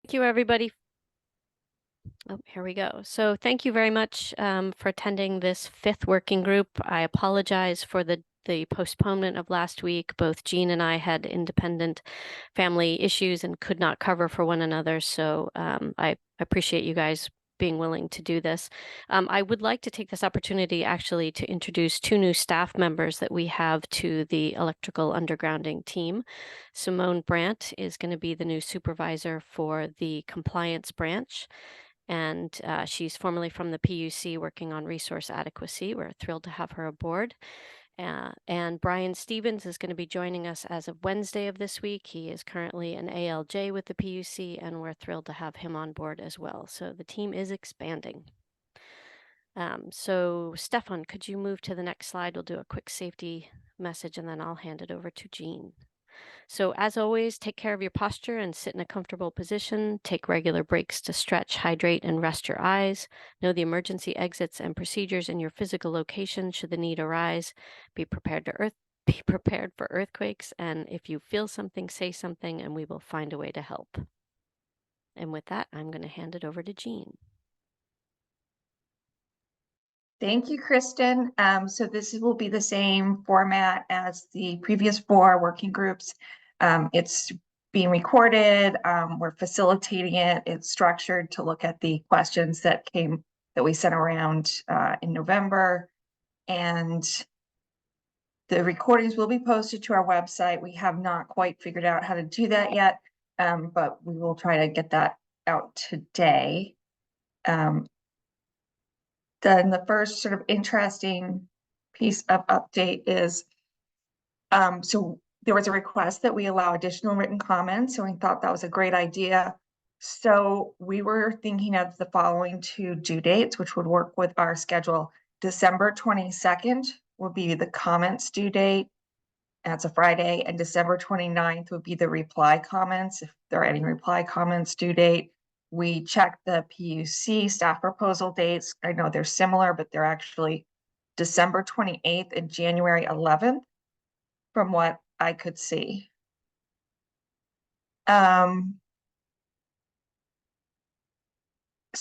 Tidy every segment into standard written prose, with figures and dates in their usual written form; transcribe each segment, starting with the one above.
Thank you, everybody. Oh, here we go. So thank you very much for attending this fifth working group. I apologize for the postponement of last week. Both Jean and I had independent family issues and could not cover for one another. So I appreciate you guys being willing to do this. I would like to take this opportunity actually to introduce two new staff members that we have to the electrical undergrounding team. Simone Brandt is going to be the new supervisor for the compliance branch. And she's formerly from the PUC working on resource adequacy. We're thrilled to have her aboard. And Brian Stevens is going to be joining us as of Wednesday of this week. He is currently an ALJ with the PUC, and we're thrilled to have him on board as well. So the team is expanding. So Stefan, could you move to the next slide? We'll do a quick safety message, and then I'll hand it over to Jean. So as always, take care of your posture and sit in a comfortable position. Take regular breaks to stretch, hydrate, and rest your eyes. Know the emergency exits and procedures in your physical location should the need arise. Be prepared for earthquakes, and if you feel something, say something, and we will find a way to help. And with that, I'm going to hand it over to Jean. Thank you, Kristen. So this will be the same format as the previous 4 working groups. It's being recorded. We're facilitating it. It's structured to look at the questions that we sent around in November. And the recordings will be posted to our website. We have not quite figured out how to do that yet, but we will try to get that out today. Then the first sort of interesting piece of update is, so there was a request that we allow additional written comments, and we thought that was a great idea. So we were thinking of the following 2 due dates, which would work with our schedule. December 22nd will be the comments due date. That's a Friday, and December 29th would be the reply comments, if there are any reply comments due date. We checked the PUC staff proposal dates. I know they're similar, but they're actually December 28th and January 11th, from what I could see. So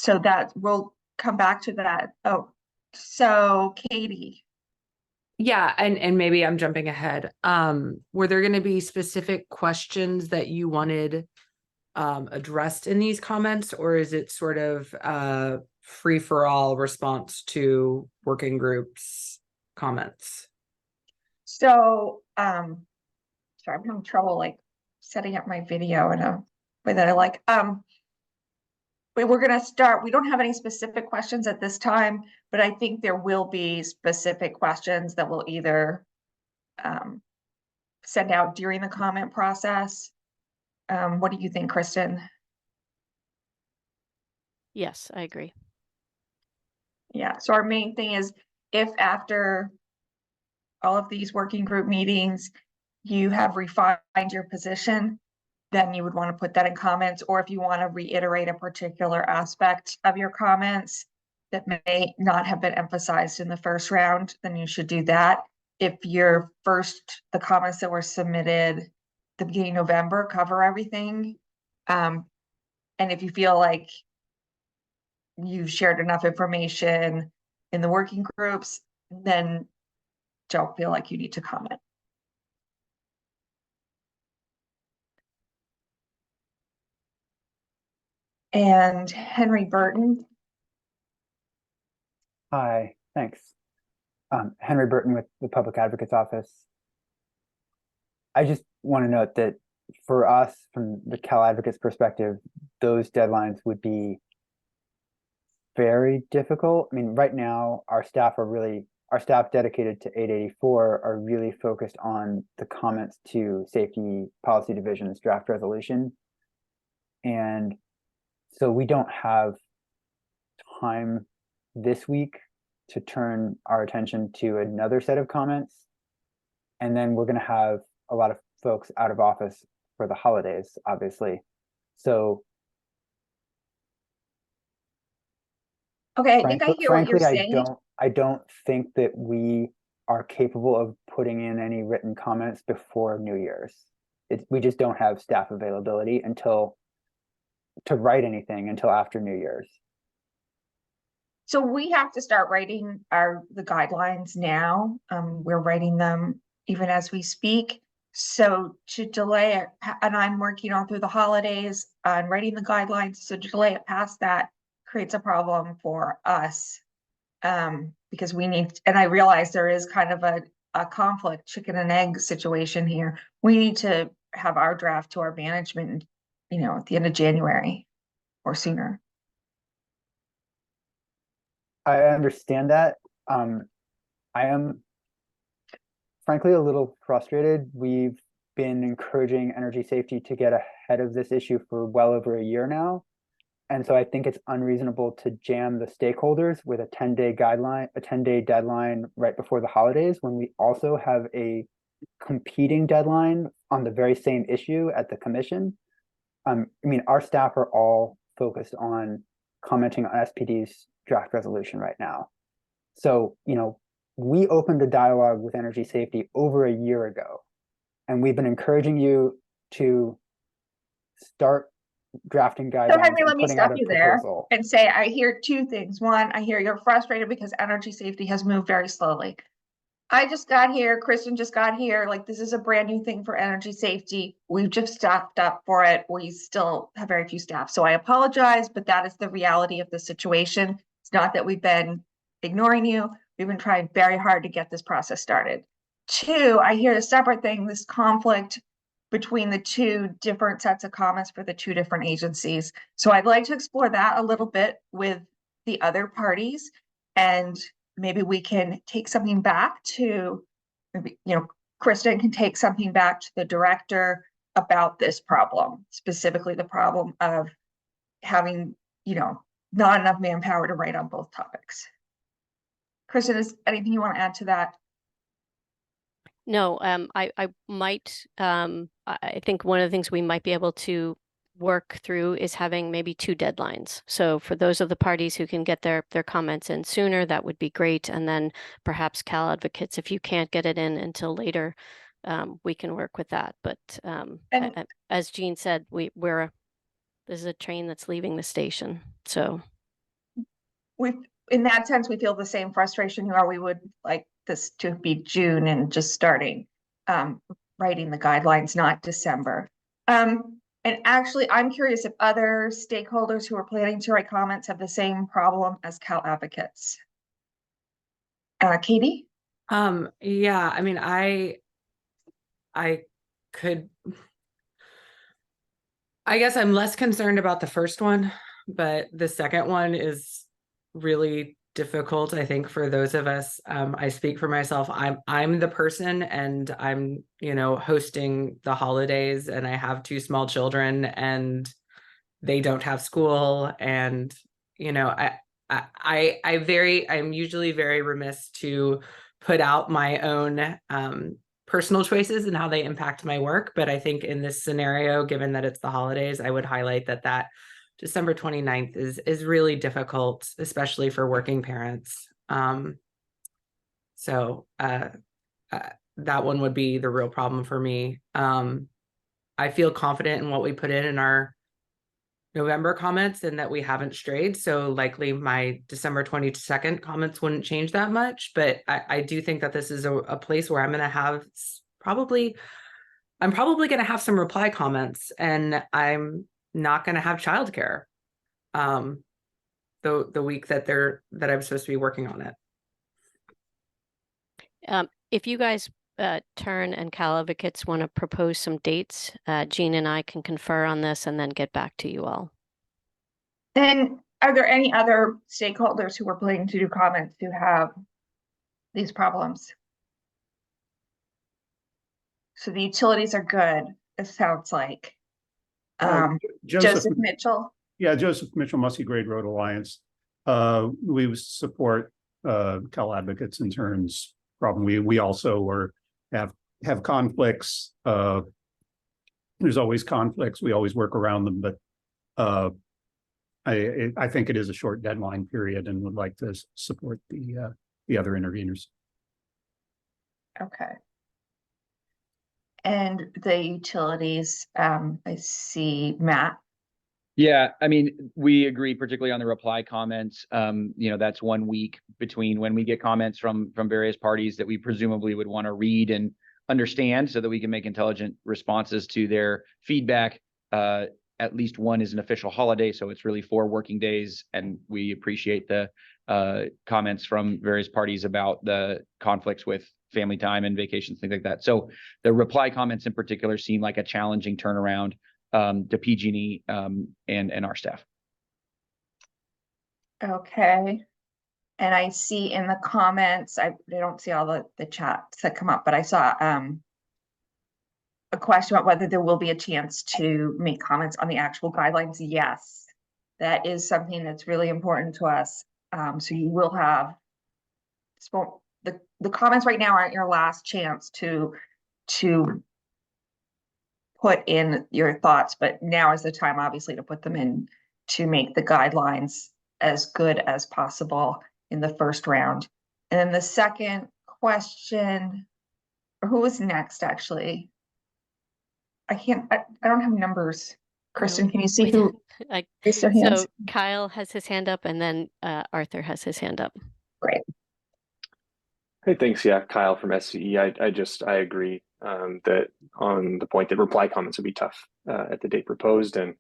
that we'll come back to that. Oh, so Katie. Yeah, and maybe I'm jumping ahead. Were there going to be specific questions that you wanted addressed in these comments, or is it sort of free-for-all response to working groups comments? So sorry, I'm having trouble like setting up my video in a way that I like. We're going to start. We don't have any specific questions at this time, but I think there will be specific questions that we'll either send out during the comment process. What do you think, Kristen? Yes, I agree. Yeah, so our main thing is, if after all of these working group meetings, you have refined your position, then you would want to put that in comments, or if you want to reiterate a particular aspect of your comments that may not have been emphasized in the first round, then you should do that. If the comments that were submitted the beginning of November cover everything, and if you feel like you've shared enough information in the working groups, then don't feel like you need to comment. And Henry Burton. Hi, thanks. Henry Burton with the Public Advocate's Office. I just want to note that for us, from the Cal Advocate's perspective, those deadlines would be very difficult. I mean, right now, our staff dedicated to 884 are really focused on the comments to Safety Policy Division's draft resolution. And so we don't have time this week to turn our attention to another set of comments. And then we're going to have a lot of folks out of office for the holidays, obviously. So okay, I think I hear what you're saying. I don't think that we are capable of putting in any written comments before New Year's. We just don't have staff availability until to write anything until after New Year's. So we have to start writing the guidelines now. We're writing them even as we speak. So to delay it, and I'm working on through the holidays on writing the guidelines. So to delay it past that creates a problem for us. Because we need, and I realize there is kind of a conflict, chicken and egg situation here. We need to have our draft to our management, at the end of January or sooner. I understand that. I am frankly a little frustrated. We've been encouraging energy safety to get ahead of this issue for well over a year now. And so I think it's unreasonable to jam the stakeholders with a 10-day guideline, a 10-day deadline right before the holidays, when we also have a competing deadline on the very same issue at the commission. I mean, our staff are all focused on commenting on SPD's draft resolution right now. So, we opened a dialogue with energy safety over a year ago, and we've been encouraging you to start drafting So guidelines Henry, and let me putting out stop a you there proposal. and say, I hear two things. One, I hear you're frustrated because energy safety has moved very slowly. I just got here, Kristen just got here, like this is a brand new thing for energy safety. We've just staffed up for it. We still have very few staff. So I apologize, but that is the reality of the situation. It's not that we've been ignoring you. We've been trying very hard to get this process started. Two, I hear the separate thing, this conflict between the two different sets of comments for the two different agencies. So I'd like to explore that a little bit with the other parties, and maybe we can take something back to, maybe, Kristen can take something back to the director about this problem, specifically the problem of having, not enough manpower to write on both topics. Kristen, is anything you want to add to that? No, I might, I think one of the things we might be able to work through is having maybe two deadlines. So for those of the parties who can get their comments in sooner, that would be great. And then perhaps Cal Advocates, if you can't get it in until later, we can work with that. But as Jean said, this is a train that's leaving the station. So in that sense, we feel the same frustration you are. We would like this to be June and just starting writing the guidelines, not December. And actually, I'm curious if other stakeholders who are planning to write comments have the same problem as Cal Advocates. Katie? Yeah, I mean, I guess I'm less concerned about the first one, but the second one is really difficult, I think, for those of us. I speak for myself. I'm the person, and I'm, hosting the holidays, and I have two small children, and they don't have school. And, I'm usually very remiss to put out my own personal choices and how they impact my work. But I think in this scenario, given that it's the holidays, I would highlight that December 29th is really difficult, especially for working parents. So that one would be the real problem for me. I feel confident in what we put in our November comments and that we haven't strayed. So likely my December 22nd comments wouldn't change that much. But I do think that this is a place where I'm going to have I'm probably going to have some reply comments, and I'm not going to have childcare the week that I'm supposed to be working on it. If you guys Turn and Cal Advocates want to propose some dates, Jean and I can confer on this and then get back to you all. And are there any other stakeholders who are planning to do comments who have these problems? So the utilities are good, it sounds like. Joseph Mitchell. Yeah, Joseph Mitchell, Muskie Grade Road Alliance. We support Cal Advocates in terms problem. We also have conflicts. There's always conflicts. We always work around them, but I think it is a short deadline period, and would like to support the other interveners. Okay. And the utilities, I see Matt. Yeah, I mean, we agree, particularly on the reply comments. That's 1 week between when we get comments from various parties that we presumably would want to read and understand so that we can make intelligent responses to their feedback. At least one is an official holiday, so it's really 4 working days, and we appreciate the comments from various parties about the conflicts with family time and vacations, things like that. So the reply comments in particular seem like a challenging turnaround to PG&E and our staff. Okay. And I see in the comments, I don't see all the chats that come up, but I saw a question about whether there will be a chance to make comments on the actual guidelines. Yes, that is something that's really important to us. So you will have the comments right now aren't your last chance to put in your thoughts, but now is the time, obviously, to put them in to make the guidelines as good as possible in the first round. And then the second question, who was next, actually? I don't have numbers. Kristen, No, can you see we who don't. raised their hands? So Kyle has his hand up, and then Arthur has his hand up. Great. Hey, thanks. Yeah, Kyle from SCE. I agree that on the point that reply comments would be tough at the date proposed. And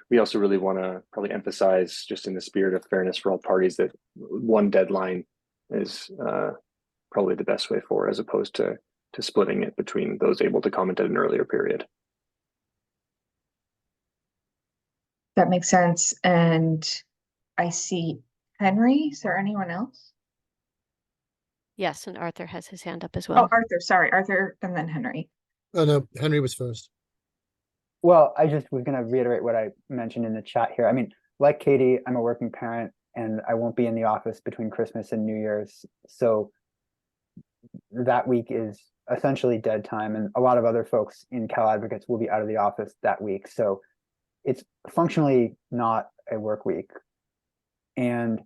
we also really want to probably emphasize, just in the spirit of fairness for all parties, that one deadline is probably the best way forward, as opposed to splitting it between those able to comment at an earlier period. That makes sense. And I see Henry. Is there anyone else? Yes, and Arthur has his hand up as Oh, well. Arthur, sorry. Arthur and then Henry. Oh, no, Henry was first. Well, I just was going to reiterate what I mentioned in the chat here. I mean, like Katie, I'm a working parent and I won't be in the office between Christmas and New Year's. So that week is essentially dead time. And a lot of other folks in Cal Advocates will be out of the office that week. So it's functionally not a work week. And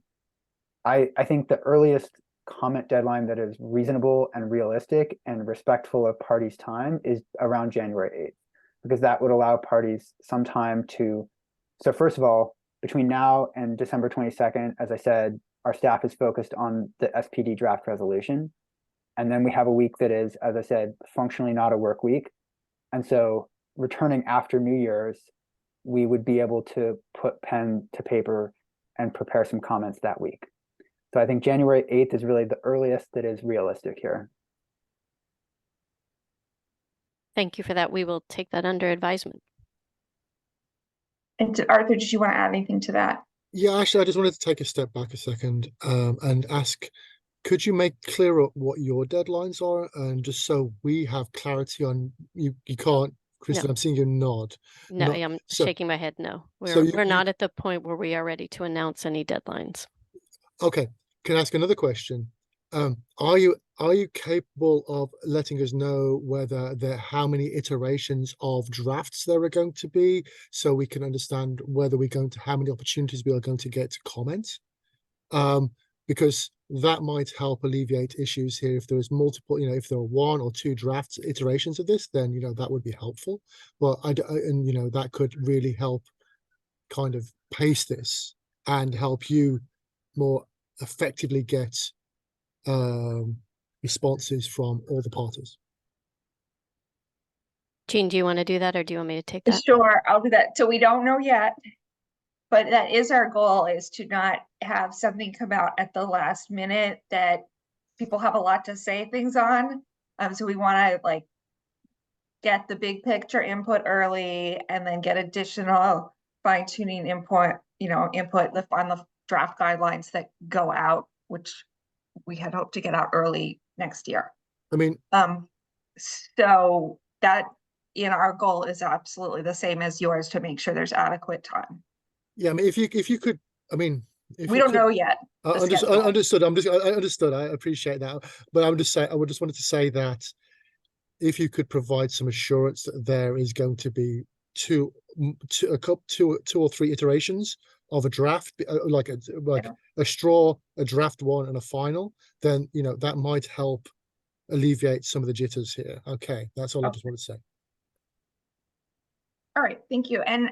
I think the earliest comment deadline that is reasonable and realistic and respectful of parties' time is around January 8th, because that would allow parties some time to, so first of all, between now and December 22nd, as I said, our staff is focused on the SPD draft resolution. And then we have a week that is, as I said, functionally not a work week. And so returning after New Year's, we would be able to put pen to paper and prepare some comments that week. So I think January 8th is really the earliest that is realistic here. Thank you for that. We will take that under advisement. And Arthur, did you want to add anything to that? Yeah, actually, I just wanted to take a step back a second and ask, could you make clearer what your deadlines are? And just so we have clarity on, you can't, Kristen, No. I'm seeing you nod. No, Not, I'm so, shaking my head. No, so we're not at the point where we are ready to announce any deadlines. okay, can I ask another question? Are you capable of letting us know whether how many iterations of drafts there are going to be, so we can understand whether we're going to, how many opportunities we are going to get to comment? Because that might help alleviate issues here. If there is multiple, if there are 1 or 2 drafts iterations of this, then that would be helpful. But and that could really help kind of pace this and help you more effectively get responses from all the parties. Jean, do you want to do that, or do you want me to take that? Sure, I'll do that. So we don't know yet, but that is our goal, is to not have something come out at the last minute that people have a lot to say things on. So we want to get the big picture input early and then get additional fine-tuning input, on the draft guidelines that go out, which we had hoped to get out early next year. I mean, so that our goal is absolutely the same as yours, to make sure there's adequate time. yeah, I mean, if you could, I mean, if we don't know yet. Understood. I understood. I appreciate that, but I would just wanted to say that if you could provide some assurance that there is going to be two or three iterations of a draft, like a straw, a draft 1, and a final, then that might help alleviate some of the jitters here. Okay, that's all I just wanted to say. All right, thank you. And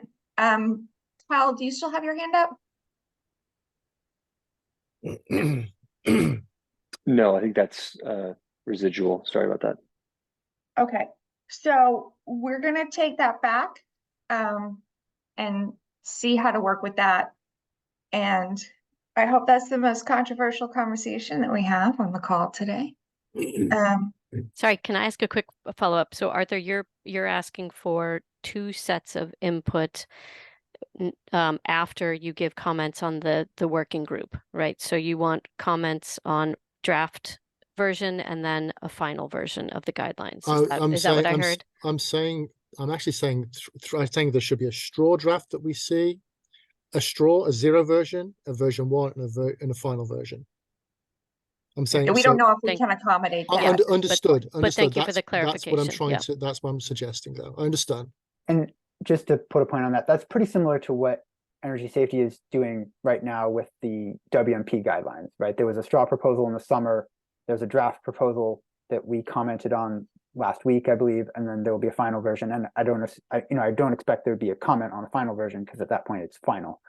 Kyle, do you still have your hand up? No, I think that's residual. Sorry about that. Okay, so we're gonna take that back and see how to work with that. And I hope that's the most controversial conversation that we have on the call today. Sorry, can I ask a quick follow-up? So Arthur, you're asking for 2 sets of input after you give comments on the working group, right? So you want comments on draft version and then a final version of the guidelines. Is that what I heard? I'm actually saying there should be a straw draft that we see, a 0 version, a version 1, and a final version. I'm saying We so, don't know if we can accommodate that. understood. But thank you for the That's what I'm clarification. trying Yeah. to. That's what I'm suggesting, though. I understand. And just to put a point on that, that's pretty similar to what energy safety is doing right now with the WMP guidelines, right? There was a straw proposal in the summer. There's a draft proposal that we commented on last week, I believe, and then there will be a final version. And I don't expect there to be a comment on the final version because at that point it's final,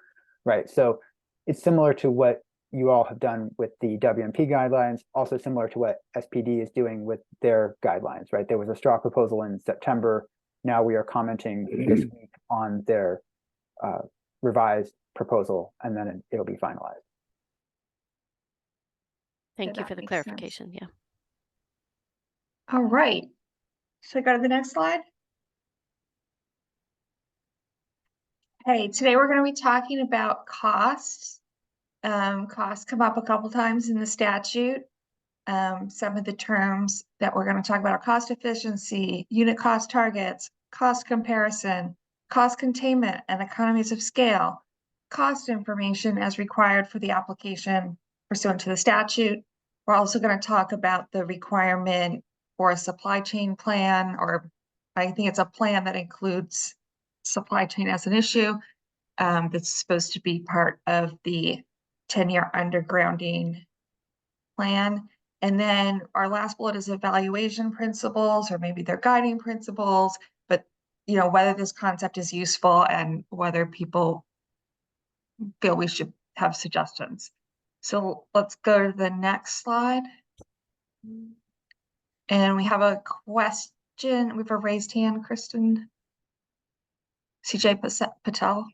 right? So it's similar to what you all have done with the WMP guidelines, also similar to what SPD is doing with their guidelines, right? There was a straw proposal in September. Now we are commenting this week on their revised proposal, and then it'll be finalized. Thank you That for the makes clarification. sense. Yeah. All right. Should I go to the next slide? Hey, today we're going to be talking about costs. Costs come up a couple times in the statute. Some of the terms that we're going to talk about are cost efficiency, unit cost targets, cost comparison, cost containment, and economies of scale, cost information as required for the application pursuant to the statute. We're also going to talk about the requirement for a supply chain plan, or I think it's a plan that includes supply chain as an issue, that's supposed to be part of the 10-year undergrounding plan. And then our last bullet is evaluation principles, or maybe they're guiding principles, but whether this concept is useful and whether people feel we should have suggestions. So let's go to the next slide. And we have a question. We have a raised hand, Kristen. CJ Patel.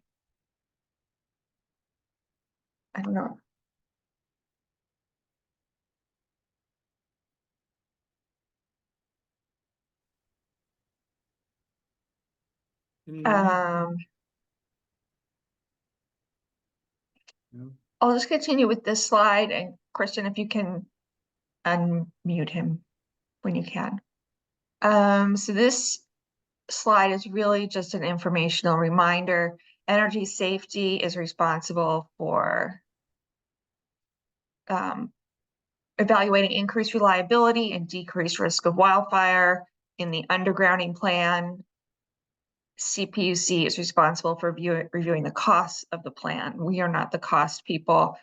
I don't know. I'll just continue with this slide, and Christian, if you can unmute him when you can. So this slide is really just an informational reminder. Energy safety is responsible for evaluating increased reliability and decreased risk of wildfire. In the undergrounding plan, CPUC is responsible for reviewing the costs of the plan. We are not the cost people.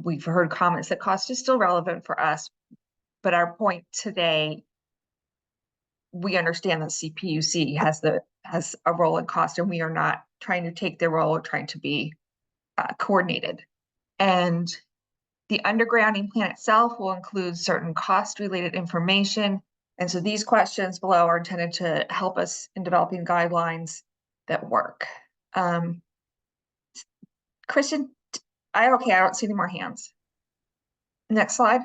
We've heard comments that cost is still relevant for us, but our point today, we understand that CPUC has a role in cost, and we are not trying to take their role or trying to be coordinated. And the undergrounding plan itself will include certain cost-related information. And so these questions below are intended to help us in developing guidelines that work. Christian, I don't see any more hands. Next slide.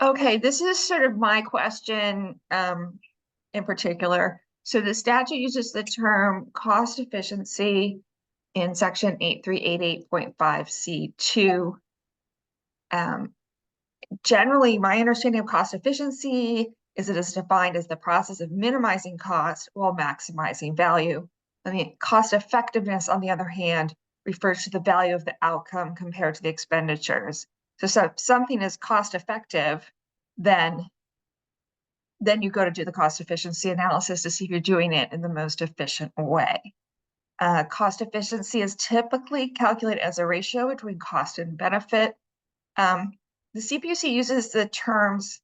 Okay, this is sort of my question in particular. So the statute uses the term cost efficiency in section 8388.5C2. Generally, my understanding of cost efficiency is it is defined as the process of minimizing cost while maximizing value. I mean, cost effectiveness, on the other hand, refers to the value of the outcome compared to the expenditures. So if something is cost effective, then you go to do the cost efficiency analysis to see if you're doing it in the most efficient way. Cost efficiency is typically calculated as a ratio between cost and benefit. The CPUC uses the terms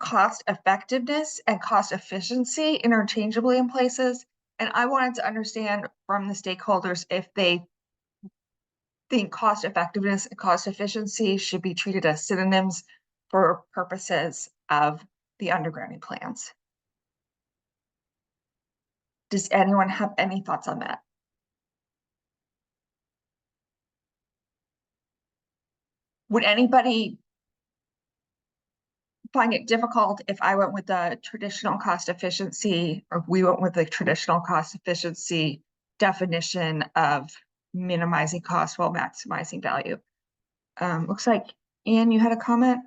cost effectiveness and cost efficiency interchangeably in places. And I wanted to understand from the stakeholders if they think cost effectiveness and cost efficiency should be treated as synonyms for purposes of the undergrounding plans. Does anyone have any thoughts on that? Would anybody find it difficult if I went with the traditional cost efficiency, or we went with the traditional cost efficiency definition of minimizing cost while maximizing value? Looks like Ian, you had a comment?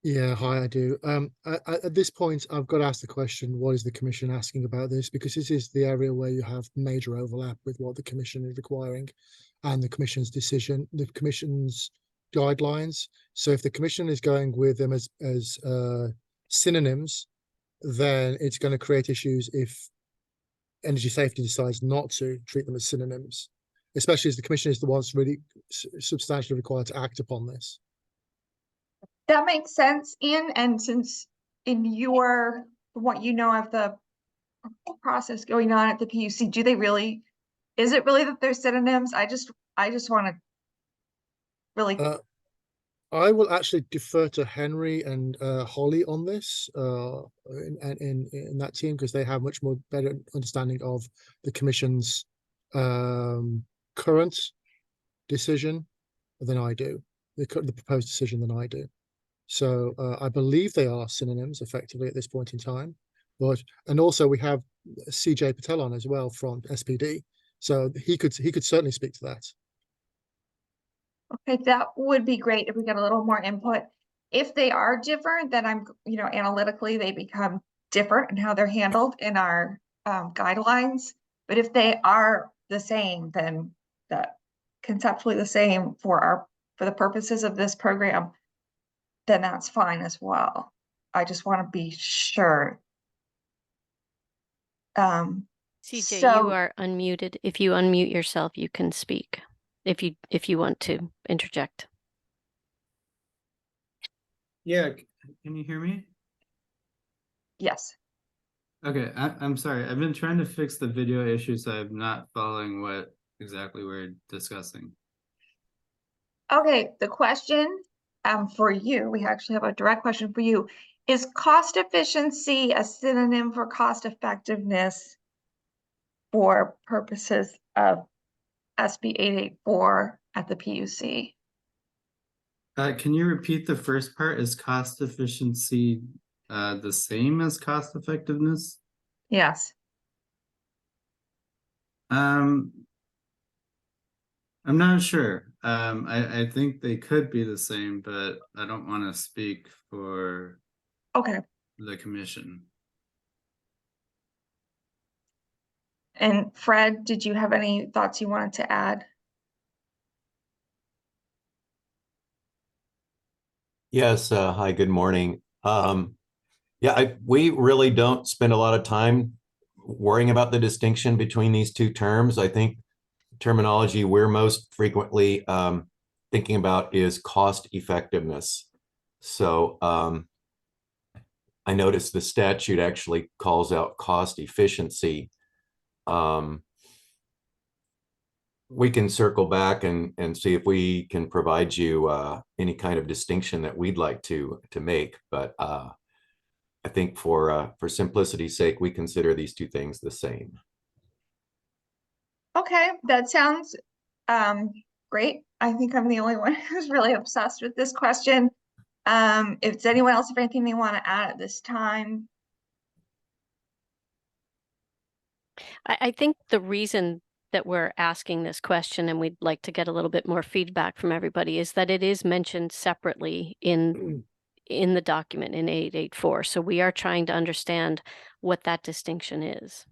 Yeah, hi, I do. At this point, I've got to ask the question, what is the commission asking about this? Because this is the area where you have major overlap with what the commission is requiring and the commission's decision, the commission's guidelines. So if the commission is going with them as synonyms, then it's going to create issues if energy safety decides not to treat them as synonyms, especially as the commission is the ones really substantially required to act upon this. That makes sense, Ian. And since in your, what you know of the process going on at the PUC, do they really, is it really that they're synonyms? I just want to really. I will actually defer to Henry and Holly on this in that team, because they have much more better understanding of the commission's current decision than I do, the proposed decision than I do. So I believe they are synonyms effectively at this point in time. And also we have CJ Patel on as well from SPD, so he could certainly speak to that. Okay, that would be great if we get a little more input. If they are different, then analytically they become different in how they're handled in our guidelines. But if they are the same, then that conceptually the same for the purposes of this program, then that's fine as well. I just want to be sure. CJ, So you are unmuted. If you unmute yourself, you can speak. If you want to interject. Yeah, can you hear me? yes. Okay, I'm sorry. I've been trying to fix the video issue, so I'm not following what exactly we're discussing. Okay, the question for you, we actually have a direct question for you. Is cost efficiency a synonym for cost effectiveness for purposes of SB 884 at the PUC? Can you repeat the first part? Is cost efficiency the same as cost effectiveness? Yes. I'm not sure. I think they could be the same, but I don't want to speak for Okay. the commission. And Fred, did you have any thoughts you wanted to add? Yes, hi, good morning. Yeah, we really don't spend a lot of time worrying about the distinction between these two terms. I think terminology we're most frequently thinking about is cost effectiveness. So I noticed the statute actually calls out cost efficiency. We can circle back and see if we can provide you any kind of distinction that we'd like to make. But I think for simplicity's sake, we consider these two things the same. Okay, that sounds great. I think I'm the only one who's really obsessed with this question. If it's anyone else, if anything they want to add at this time. I think the reason that we're asking this question, and we'd like to get a little bit more feedback from everybody, is that it is mentioned separately in the document in 884. So we are trying to understand what that distinction is.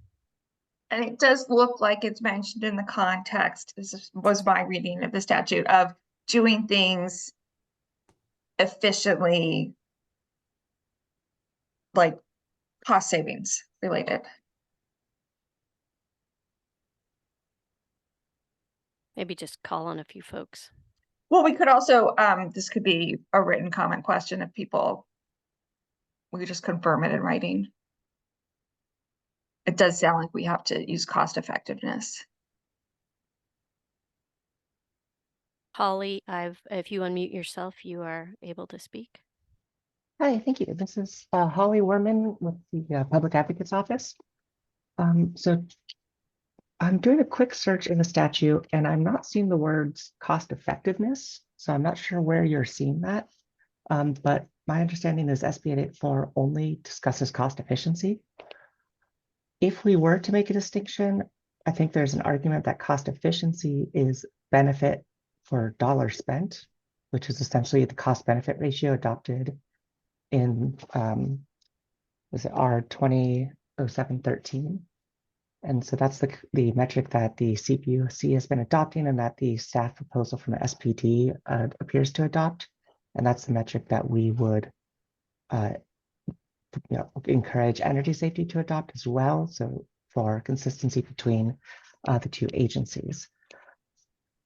And it does look like it's mentioned in the context, this was my reading of the statute, of doing things efficiently, like cost savings related. Maybe just call on a few folks. Well, we could also, this could be a written comment question if people we could just confirm it in writing. It does sound like we have to use cost effectiveness. Holly, if you unmute yourself, you are able to speak. Hi, thank you. This is Holly Werman with the Public Advocate's Office. So I'm doing a quick search in the statute and I'm not seeing the words cost effectiveness. So I'm not sure where you're seeing that. But my understanding is SB 884 only discusses cost efficiency. If we were to make a distinction, I think there's an argument that cost efficiency is benefit for dollar spent, which is essentially the cost benefit ratio adopted in was it R 2007-13. And so that's the metric that the CPUC has been adopting and that the staff proposal from the SPD appears to adopt. And that's the metric that we would encourage energy safety to adopt as well. So for consistency between the two agencies.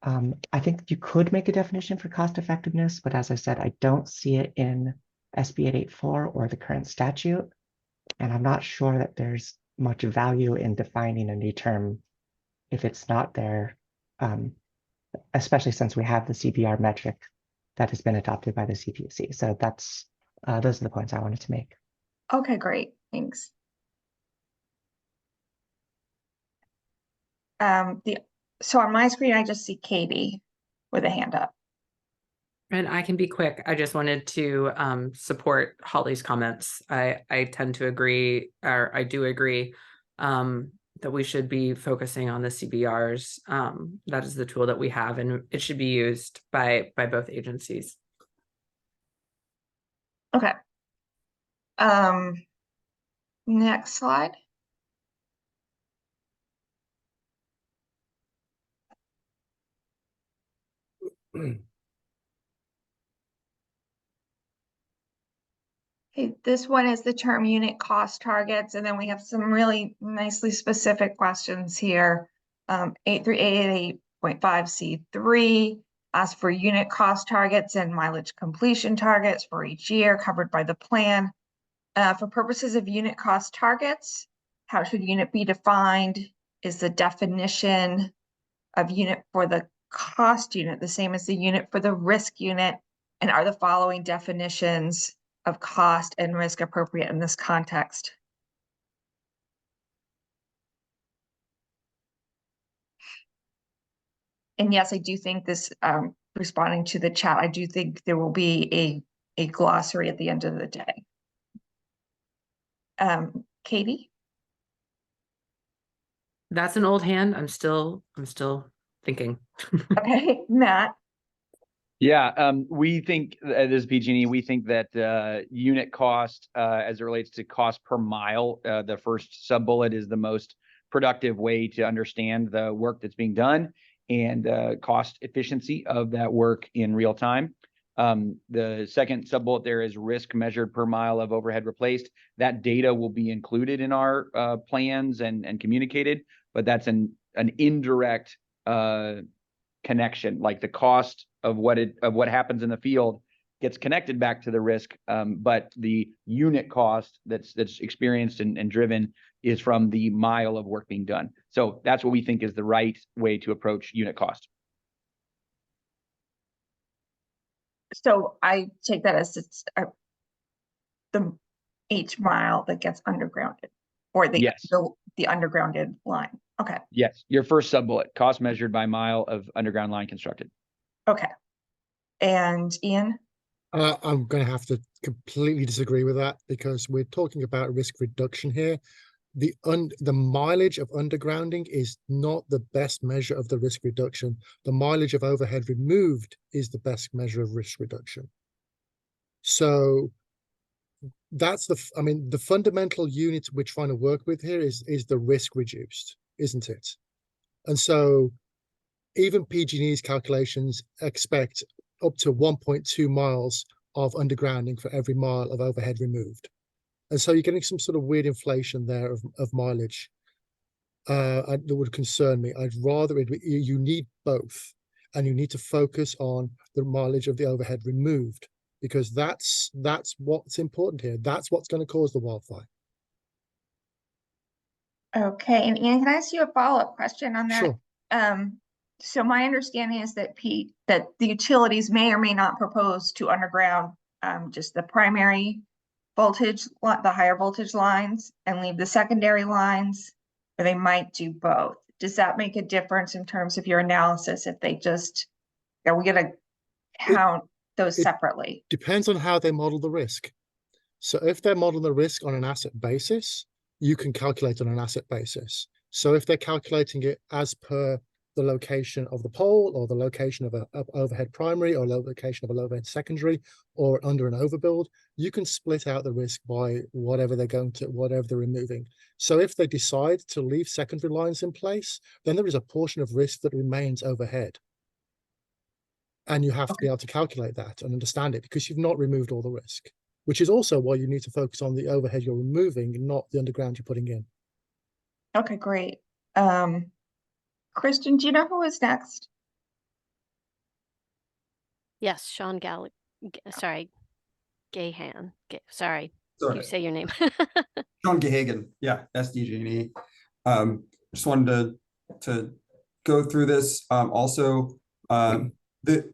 I think you could make a definition for cost effectiveness, but as I said, I don't see it in SB 884 or the current statute. And I'm not sure that there's much value in defining a new term if it's not there, especially since we have the CBR metric that has been adopted by the CPUC. So that's those are the points I wanted to make. Okay, great, thanks. So on my screen, I just see Katie with a hand up. And I can be quick. I just wanted to support Holly's comments. I tend to agree, or I do agree, that we should be focusing on the CBRs. That is the tool that we have, and it should be used by both agencies. Okay. Next slide. Okay, this one is the term unit cost targets, and then we have some really nicely specific questions here. 83888.5C3 asks for unit cost targets and mileage completion targets for each year covered by the plan. For purposes of unit cost targets, how should unit be defined? Is the definition of unit for the cost unit the same as the unit for the risk unit? And are the following definitions of cost and risk appropriate in this context? And yes, I do think this, responding to the chat, I do think there will be a glossary at the end of the day. Katie? That's an old hand. I'm still thinking. Okay, Matt? Yeah, we think, this is PG&E, we think that unit cost, as it relates to cost per mile, the first sub-bullet is the most productive way to understand the work that's being done and cost efficiency of that work in real time. The second sub-bullet there is risk measured per mile of overhead replaced. That data will be included in our plans and communicated, but that's an indirect connection, like the cost of what happens in the field gets connected back to the risk, but the unit cost that's experienced and driven is from the mile of work being done. So that's what we think is the right way to approach unit cost. So I take that as it's the each mile that gets undergrounded, or the Yes. the undergrounded line. Okay. Yes, your first sub-bullet, cost measured by mile of underground line constructed. Okay. And Ian? I'm going to have to completely disagree with that because we're talking about risk reduction here. The mileage of undergrounding is not the best measure of the risk reduction. The mileage of overhead removed is the best measure of risk reduction. So that's the fundamental unit we're trying to work with here is the risk reduced, isn't it? And so even PG&E's calculations expect up to 1.2 miles of undergrounding for every mile of overhead removed. And so you're getting some sort of weird inflation there of mileage. That would concern me. I'd rather you need both, and you need to focus on the mileage of the overhead removed because that's what's important here. That's what's going to cause the wildfire. Okay, and Ian, can I ask you a follow-up question on that? Sure. So my understanding is that that the utilities may or may not propose to underground just the primary voltage, the higher voltage lines, and leave the secondary lines, or they might do both. Does that make a difference in terms of your analysis if they just, are we gonna count those it separately? Depends on how they model the risk. So if they're modeling the risk on an asset basis, you can calculate on an asset basis. So if they're calculating it as per the location of the pole, or the location of a overhead primary, or location of a overhead secondary, or under an overbuild, you can split out the risk by whatever they're removing. So if they decide to leave secondary lines in place, then there is a portion of risk that remains overhead. And you have to be able to calculate that and understand it, because you've not removed all the risk, which is also why you need to focus on the overhead you're removing, not the underground you're putting in. Okay, great. Kristen, do you know who is next? Yes, Sean sorry, Gahan. Sorry, Sorry. you say your name. Sean Gahagan, yeah, SDG&E. Just wanted to go through this. Also, the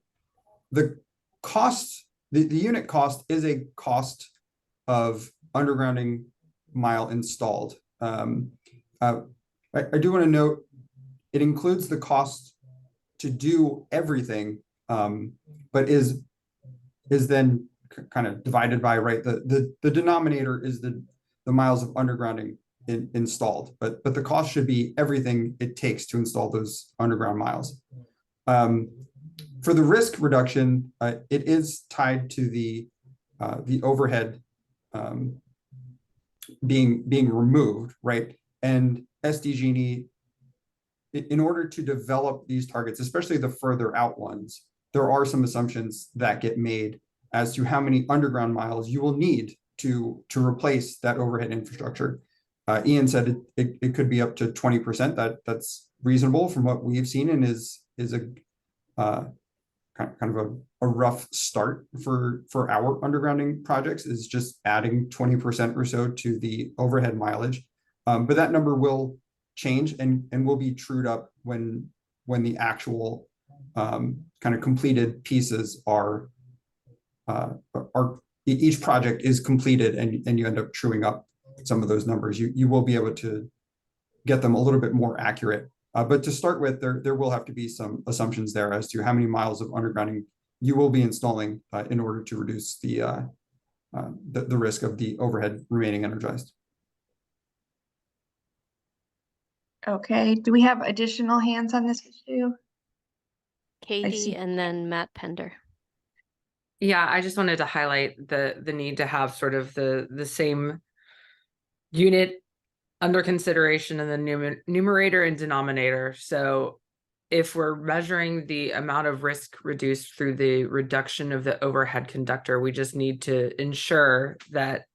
cost, the unit cost is a cost of undergrounding mile installed. I do want to note it includes the cost to do everything, but is then kind of divided by, right, the denominator is the miles of undergrounding installed, but the cost should be everything it takes to install those underground miles. For the risk reduction, it is tied to the overhead being removed, right? And SDG&E, in order to develop these targets, especially the further out ones, there are some assumptions that get made as to how many underground miles you will need to replace that overhead infrastructure. Ian said it could be up to 20%. That's reasonable from what we've seen, and is a kind of a rough start for our undergrounding projects, is just adding 20% or so to the overhead mileage. But that number will change and will be trued up when the actual kind of completed pieces are each project is completed, and you end up truing up some of those numbers. You will be able to get them a little bit more accurate. But to start with, there will have to be some assumptions there as to how many miles of undergrounding you will be installing in order to reduce the risk of the overhead remaining energized. Okay, do we have additional hands on this issue? Katie and then Matt Pender. Yeah, I just wanted to highlight the need to have sort of the same unit under consideration in the numerator and denominator. So if we're measuring the amount of risk reduced through the reduction of the overhead conductor, we just need to ensure that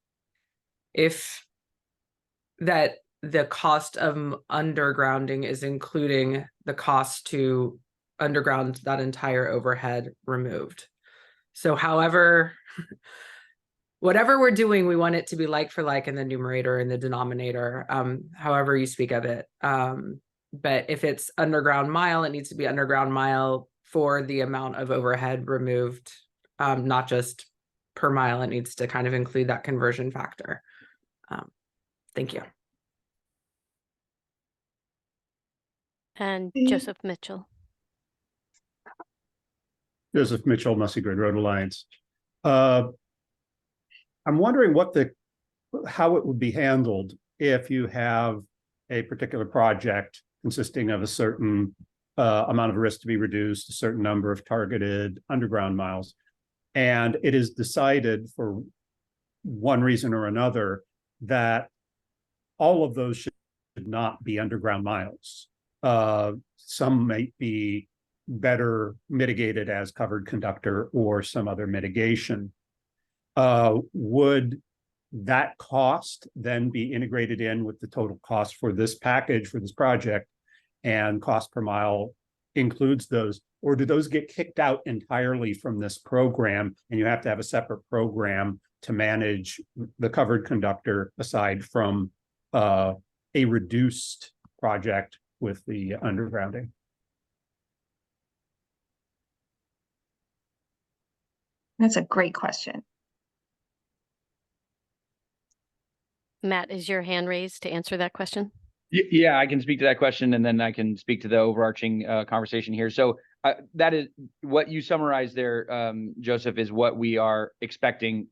the cost of undergrounding is including the cost to underground that entire overhead removed. So whatever we're doing, we want it to be like for like in the numerator and the denominator, however you speak of it. But if it's underground mile, it needs to be underground mile for the amount of overhead removed, not just per mile. It needs to kind of include that conversion factor. Thank you. And Joseph Mitchell. Joseph Mitchell, Mussey Grid Road Alliance. I'm wondering how it would be handled if you have a particular project consisting of a certain amount of risk to be reduced, a certain number of targeted underground miles, and it is decided for one reason or another that all of those should not be underground miles. Some might be better mitigated as covered conductor or some other mitigation. Would that cost then be integrated in with the total cost for this package, for this project, and cost per mile includes those, or do those get kicked out entirely from this program and you have to have a separate program to manage the covered conductor aside from a reduced project with the undergrounding? That's a great question. Matt, is your hand raised to answer that question? Yeah, I can speak to that question, and then I can speak to the overarching conversation here. So that is what you summarized there, Joseph, is what we are expecting,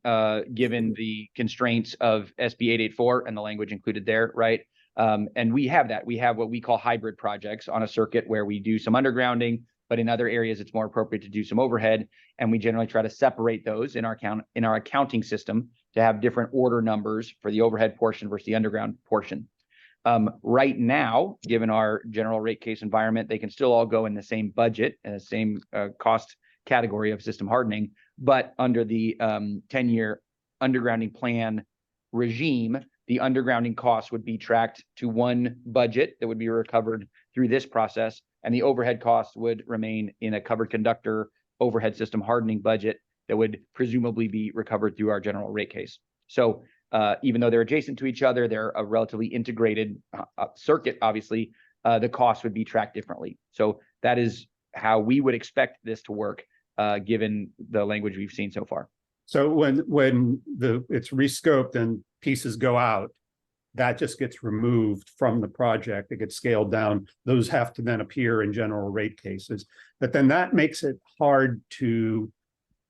given the constraints of SB 884 and the language included there, right? And we have that. We have what we call hybrid projects on a circuit where we do some undergrounding, but in other areas it's more appropriate to do some overhead. And we generally try to separate those in our accounting system to have different order numbers for the overhead portion versus the underground portion. Right now, given our general rate case environment, they can still all go in the same budget and the same cost category of system hardening, but under the 10-year undergrounding plan regime, the undergrounding costs would be tracked to one budget that would be recovered through this process, and the overhead costs would remain in a covered conductor overhead system hardening budget that would presumably be recovered through our general rate case. So even though they're adjacent to each other, they're a relatively integrated circuit, obviously, the cost would be tracked differently. So that is how we would expect this to work, given the language we've seen so far. So when it's rescoped and pieces go out, that just gets removed from the project. It gets scaled down. Those have to then appear in general rate cases. But then that makes it hard to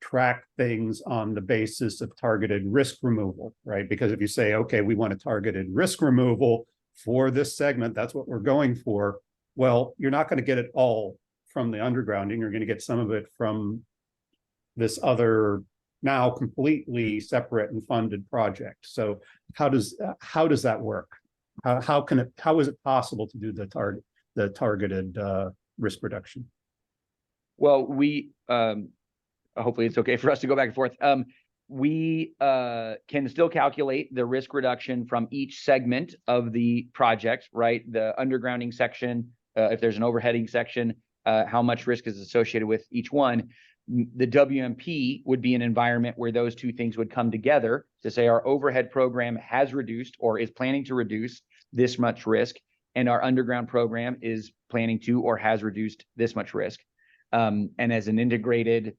track things on the basis of targeted risk removal, right? Because if you say, okay, we want a targeted risk removal for this segment, that's what we're going for. Well, you're not going to get it all from the undergrounding. You're going to get some of it from this other now completely separate and funded project. So how does that work? How is it possible to do the targeted risk reduction? Well, we hopefully it's okay for us to go back and forth. We can still calculate the risk reduction from each segment of the project, right? The undergrounding section, if there's an overheading section, how much risk is associated with each one. The WMP would be an environment where those two things would come together to say our overhead program has reduced or is planning to reduce this much risk, and our underground program is planning to or has reduced this much risk. And as an integrated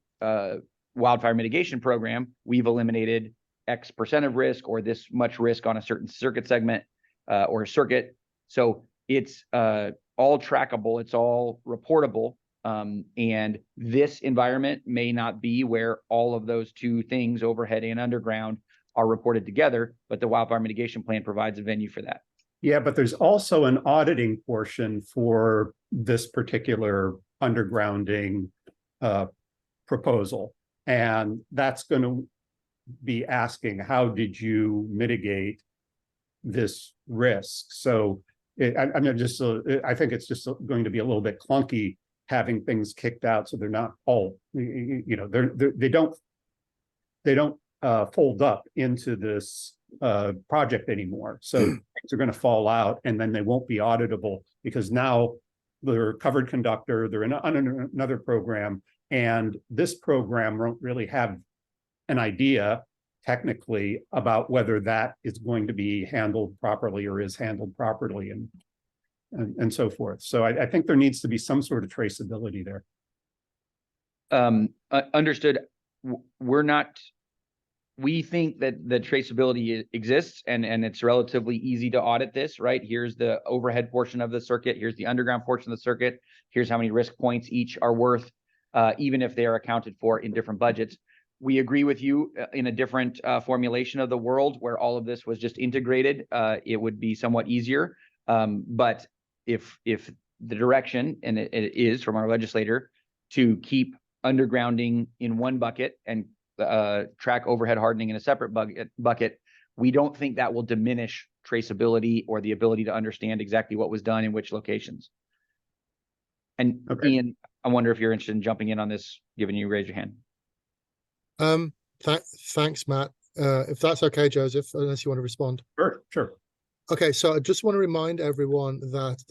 wildfire mitigation program, we've eliminated X percent of risk or this much risk on a certain circuit segment or circuit. So it's all trackable, it's all reportable. And this environment may not be where all of those two things, overhead and underground, are reported together, but the wildfire mitigation plan provides a venue for that. Yeah, but there's also an auditing portion for this particular undergrounding proposal. And that's going to be asking, how did you mitigate this risk? So I think it's just going to be a little bit clunky having things kicked out, so they're not all, they don't fold up into this project anymore. So things are going to fall out, and then they won't be auditable because now they're covered conductor, they're in another program, and this program won't really have an idea technically about whether that is going to be handled properly or is handled properly, and so forth. So I think there needs to be some sort of traceability there. Understood. We think that the traceability exists and it's relatively easy to audit this, right? Here's the overhead portion of the circuit. Here's the underground portion of the circuit. Here's how many risk points each are worth, even if they are accounted for in different budgets. We agree with you in a different formulation of the world where all of this was just integrated. It would be somewhat easier. But if the direction, and it is from our legislator, to keep undergrounding in one bucket and track overhead hardening in a separate bucket, we don't think that will diminish traceability or the ability to understand exactly what was done in which locations. And okay. Ian, I wonder if you're interested in jumping in on this, given you raise your hand. Thanks, Matt. If that's okay, Joseph, unless you want to respond. Sure. Okay, so I just want to remind everyone that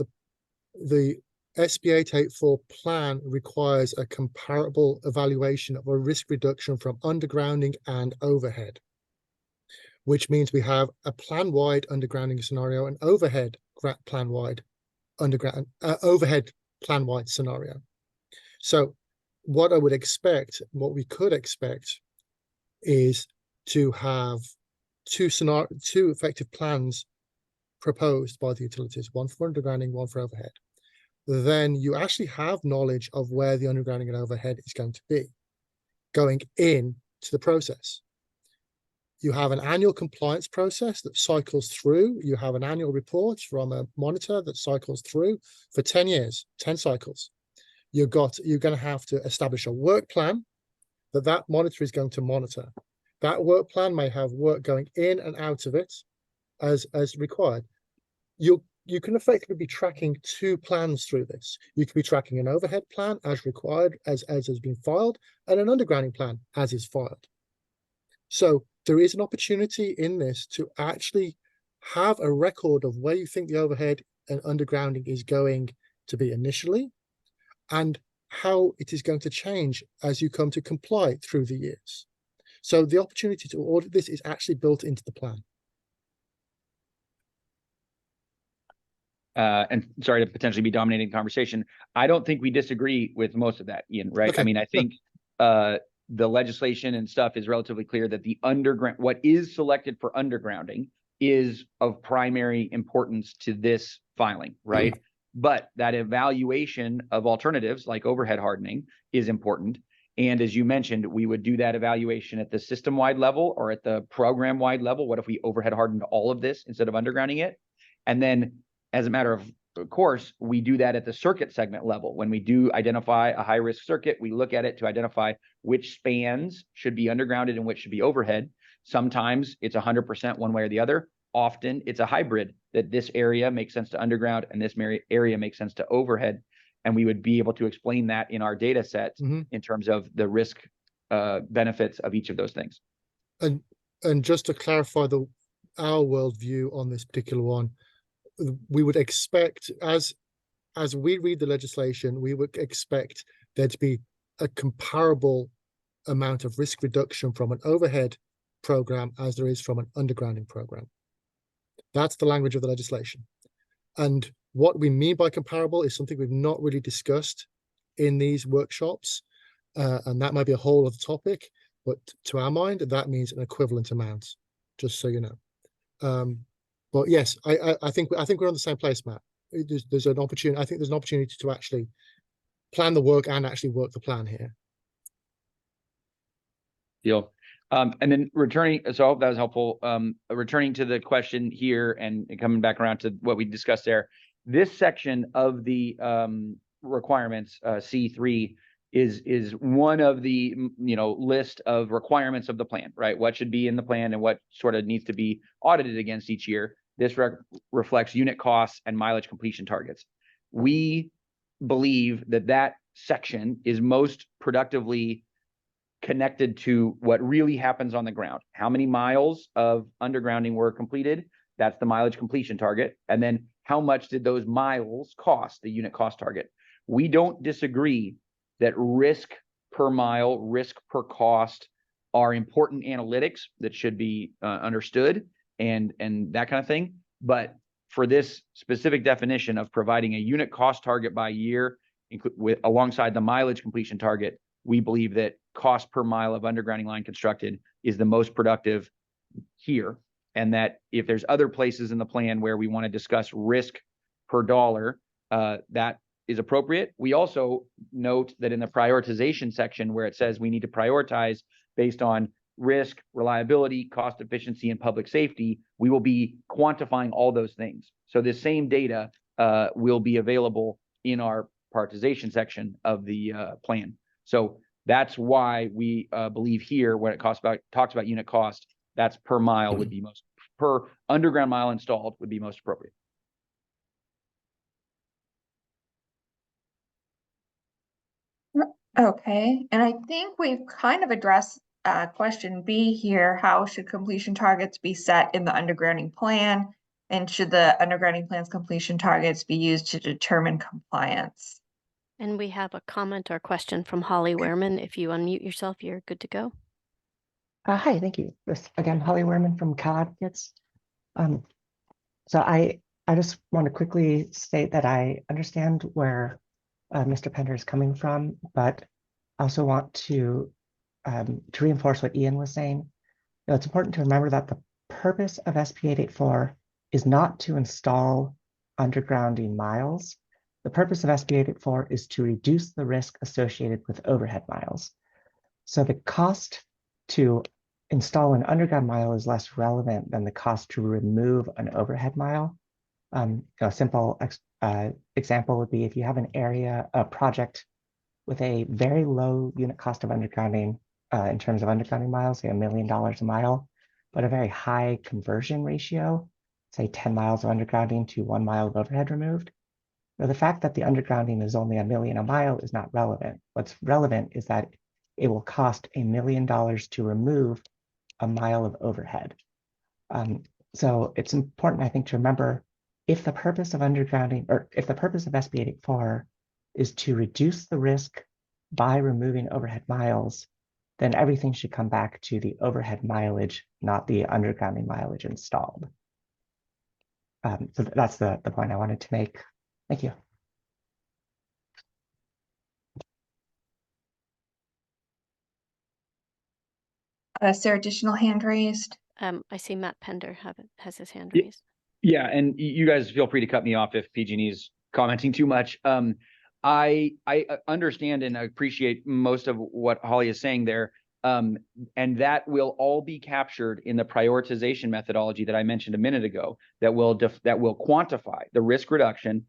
the SB 884 plan requires a comparable evaluation of a risk reduction from undergrounding and overhead, which means we have a plan-wide undergrounding scenario and overhead plan-wide underground overhead plan-wide scenario. So what I would expect, what we could expect, is to have two effective plans proposed by the utilities, one for undergrounding, one for overhead. Then you actually have knowledge of where the undergrounding and overhead is going to be going in to the process. You have an annual compliance process that cycles through. You have an annual report from a monitor that cycles through for 10 years, 10 cycles. You're going to have to establish a work plan that monitor is going to monitor. That work plan may have work going in and out of it as required. You can effectively be tracking two plans through this. You could be tracking an overhead plan as required, as has been filed, and an undergrounding plan as is filed. So there is an opportunity in this to actually have a record of where you think the overhead and undergrounding is going to be initially, and how it is going to change as you come to comply through the years. So the opportunity to audit this is actually built into the plan. And sorry to potentially be dominating the conversation. I don't think we disagree with most of that, Ian, right? Okay. I mean, I think the legislation and stuff is relatively clear that the underground, what is selected for undergrounding is of primary importance to this filing, right? But that evaluation of alternatives like overhead hardening is important. And as you mentioned, we would do that evaluation at the system-wide level or at the program-wide level. What if we overhead hardened all of this instead of undergrounding it? And then as a matter of course, we do that at the circuit segment level. When we do identify a high-risk circuit, we look at it to identify which spans should be undergrounded and which should be overhead. Sometimes it's 100% one way or the other. Often it's a hybrid, that this area makes sense to underground and this area makes sense to overhead. And we would be able to explain that in our data set in terms of the risk benefits of each of those things. And just to clarify our worldview on this particular one, we would expect, as we read the legislation, we would expect there to be a comparable amount of risk reduction from an overhead program as there is from an undergrounding program. That's the language of the legislation. And what we mean by comparable is something we've not really discussed in these workshops. And that might be a whole other topic, but to our mind, that means an equivalent amount, just so you know. But yes, I think we're on the same place, Matt. There's an opportunity. I think there's an opportunity to actually plan the work and actually work the plan here. Deal. And then returning, so I hope that was helpful. Returning to the question here and coming back around to what we discussed there, this section of the requirements, C3, is one of the list of requirements of the plan, right? What should be in the plan and what sort of needs to be audited against each year. This reflects unit costs and mileage completion targets. We believe that section is most productively connected to what really happens on the ground. How many miles of undergrounding were completed? That's the mileage completion target. And then how much did those miles cost, the unit cost target? We don't disagree that risk per mile, risk per cost are important analytics that should be understood and that kind of thing. But for this specific definition of providing a unit cost target by year alongside the mileage completion target, we believe that cost per mile of undergrounding line constructed is the most productive here. And that if there's other places in the plan where we want to discuss risk per dollar, that is appropriate. We also note that in the prioritization section where it says we need to prioritize based on risk, reliability, cost efficiency, and public safety, we will be quantifying all those things. So this same data will be available in our prioritization section of the plan. So that's why we believe here when it talks about unit cost, that's per mile would be per underground mile installed would be most appropriate. Okay, and I think we've kind of addressed question B here. How should completion targets be set in the undergrounding plan? And should the undergrounding plan's completion targets be used to determine compliance? And we have a comment or question from Holly Wehrman. If you unmute yourself, you're good to go. Hi, thank you. This again, Holly Wehrman from Cal Advocates. So I just want to quickly state that I understand where Mr. Pender is coming from, but I also want to reinforce what Ian was saying. You know, it's important to remember that the purpose of SB 884 is not to install undergrounding miles. The purpose of SB 884 is to reduce the risk associated with overhead miles. So the cost to install an underground mile is less relevant than the cost to remove an overhead mile. A simple example would be if you have a project with a very low unit cost of undergrounding in terms of undergrounding miles, say $1 million a mile, but a very high conversion ratio, say 10 miles of undergrounding to 1 mile of overhead removed. Now, the fact that the undergrounding is only $1 million a mile is not relevant. What's relevant is that it will cost $1 million to remove a mile of overhead. So it's important, I think, to remember if the purpose of undergrounding, or if the purpose of SB 884 is to reduce the risk by removing overhead miles, then everything should come back to the overhead mileage, not the undergrounding mileage installed. So that's the point I wanted to make. Thank you. Is there additional hand raised? I see Matt Pender has his hand Ye- raised. Yeah, and you guys feel free to cut me off if PG&E is commenting too much. I understand and appreciate most of what Holly is saying there. And that will all be captured in the prioritization methodology that I mentioned a minute ago that will quantify the risk reduction,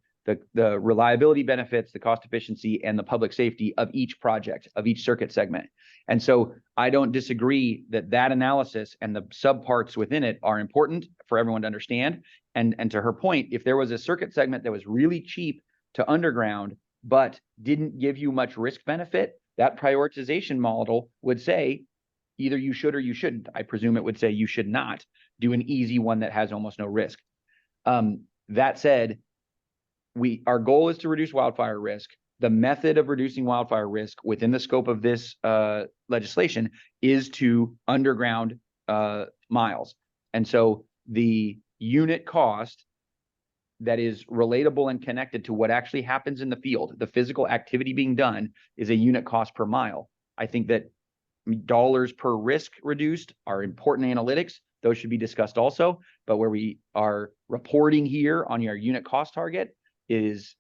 the reliability benefits, the cost efficiency, and the public safety of each project, of each circuit segment. And so I don't disagree that analysis and the subparts within it are important for everyone to understand. And to her point, if there was a circuit segment that was really cheap to underground, but didn't give you much risk benefit, that prioritization model would say either you should or you shouldn't. I presume it would say you should not do an easy one that has almost no risk. That said, our goal is to reduce wildfire risk. The method of reducing wildfire risk within the scope of this legislation is to underground miles. And so the unit cost that is relatable and connected to what actually happens in the field, the physical activity being done, is a unit cost per mile. I think that dollars per risk reduced are important analytics. Those should be discussed also. But where we are reporting here on your unit cost target is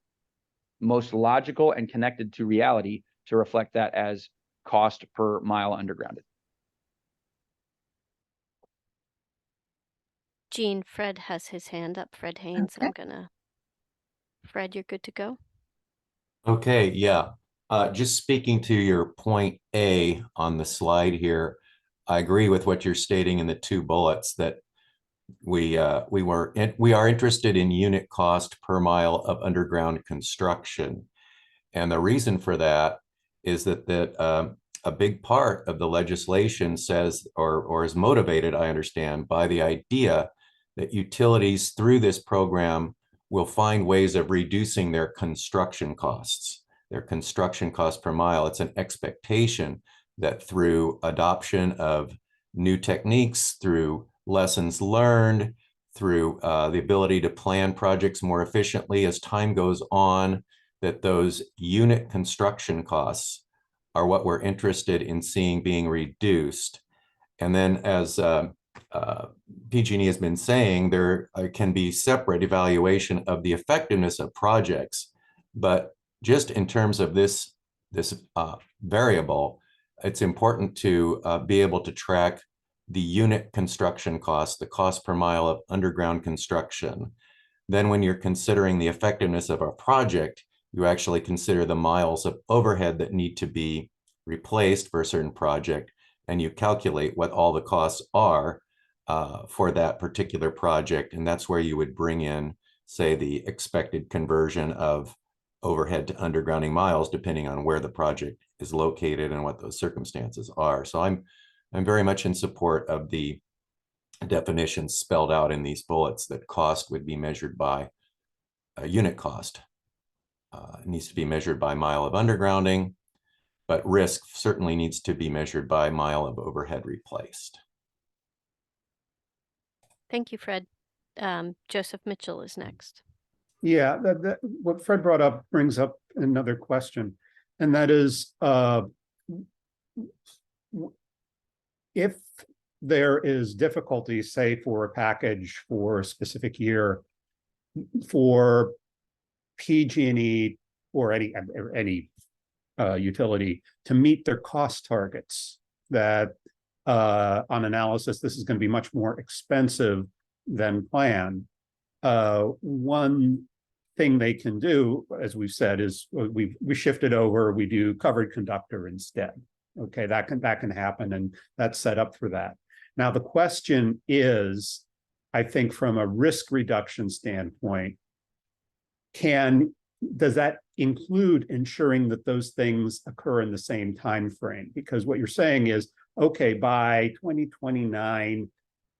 most logical and connected to reality to reflect that as cost per mile undergrounded. Jean, Fred has his hand up. Fred Haynes. Okay. Fred, you're good to go. Okay, yeah. Just speaking to your point A on the slide here, I agree with what you're stating in the 2 bullets that we are interested in unit cost per mile of underground construction. And the reason for that is that a big part of the legislation says or is motivated, I understand, by the idea that utilities through this program will find ways of reducing their construction costs per mile. It's an expectation that through adoption of new techniques, through lessons learned, through the ability to plan projects more efficiently as time goes on, that those unit construction costs are what we're interested in seeing being reduced. And then as PG&E has been saying, there can be separate evaluation of the effectiveness of projects, but just in terms of this variable, it's important to be able to track the unit construction cost, the cost per mile of underground construction. Then when you're considering the effectiveness of a project, you actually consider the miles of overhead that need to be replaced for a certain project, and you calculate what all the costs are for that particular project. And that's where you would bring in, say, the expected conversion of overhead to undergrounding miles, depending on where the project is located and what those circumstances are. So I'm very much in support of the definitions spelled out in these bullets that cost would be measured by a unit cost. It needs to be measured by mile of undergrounding, but risk certainly needs to be measured by mile of overhead replaced. Thank you, Fred. Joseph Mitchell is next. Yeah, what Fred brought up brings up another question, and that is, if there is difficulty, say, for a package for a specific year, for PG&E or any utility to meet their cost targets, that on analysis, this is going to be much more expensive than planned. One thing they can do, as we've said, is we shifted over, we do covered conductor instead. Okay, that can happen, and that's set up for that. Now, the question is, I think from a risk reduction standpoint, does that include ensuring that those things occur in the same time frame? Because what you're saying is, okay, by 2029,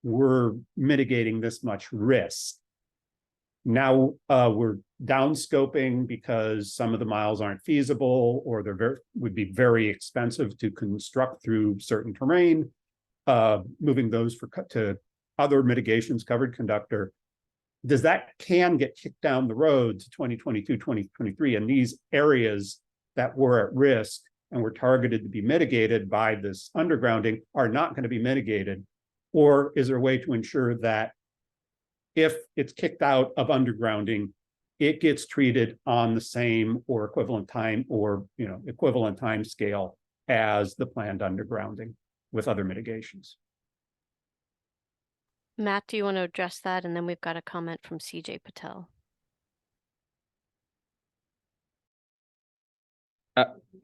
we're mitigating this much risk. Now we're down scoping because some of the miles aren't feasible, or would be very expensive to construct through certain terrain. Moving those to other mitigations, covered conductor. Does that can get kicked down the road to 2022, 2023, and these areas that were at risk and were targeted to be mitigated by this undergrounding are not going to be mitigated? Or is there a way to ensure that if it's kicked out of undergrounding, it gets treated on the same or equivalent time, or equivalent time scale as the planned undergrounding with other mitigations? Matt, do you want to address that? And then we've got a comment from CJ Patel.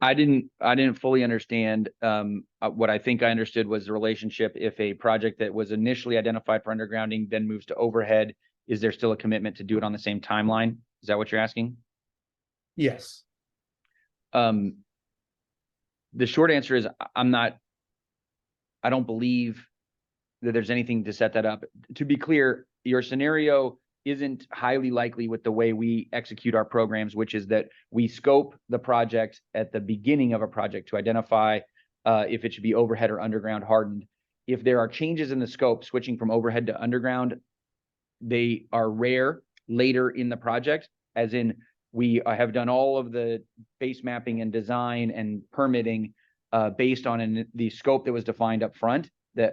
I didn't fully understand. What I think I understood was the relationship. If a project that was initially identified for undergrounding then moves to overhead, is there still a commitment to do it on the same timeline? Is that what you're asking? Yes. The short answer is I don't believe that there's anything to set that up. To be clear, your scenario isn't highly likely with the way we execute our programs, which is that we scope the project at the beginning of a project to identify if it should be overhead or underground hardened. If there are changes in the scope, switching from overhead to underground, they are rare later in the project, as in we have done all of the base mapping and design and permitting based on the scope that was defined up front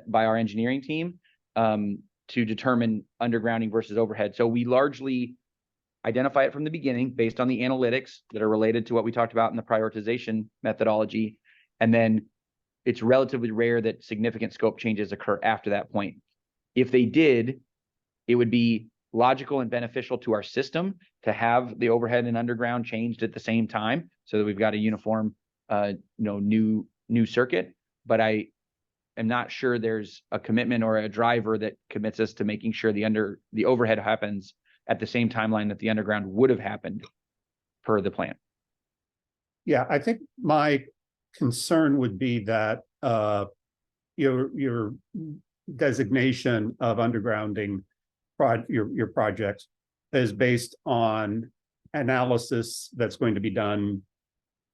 by our engineering team to determine undergrounding versus overhead. So we largely identify it from the beginning based on the analytics that are related to what we talked about in the prioritization methodology. And then it's relatively rare that significant scope changes occur after that point. If they did, it would be logical and beneficial to our system to have the overhead and underground changed at the same time so that we've got a uniform new circuit. But I am not sure there's a commitment or a driver that commits us to making sure the overhead happens at the same timeline that the underground would have happened per the plan. Yeah, I think my concern would be that your designation of undergrounding your projects is based on analysis that's going to be done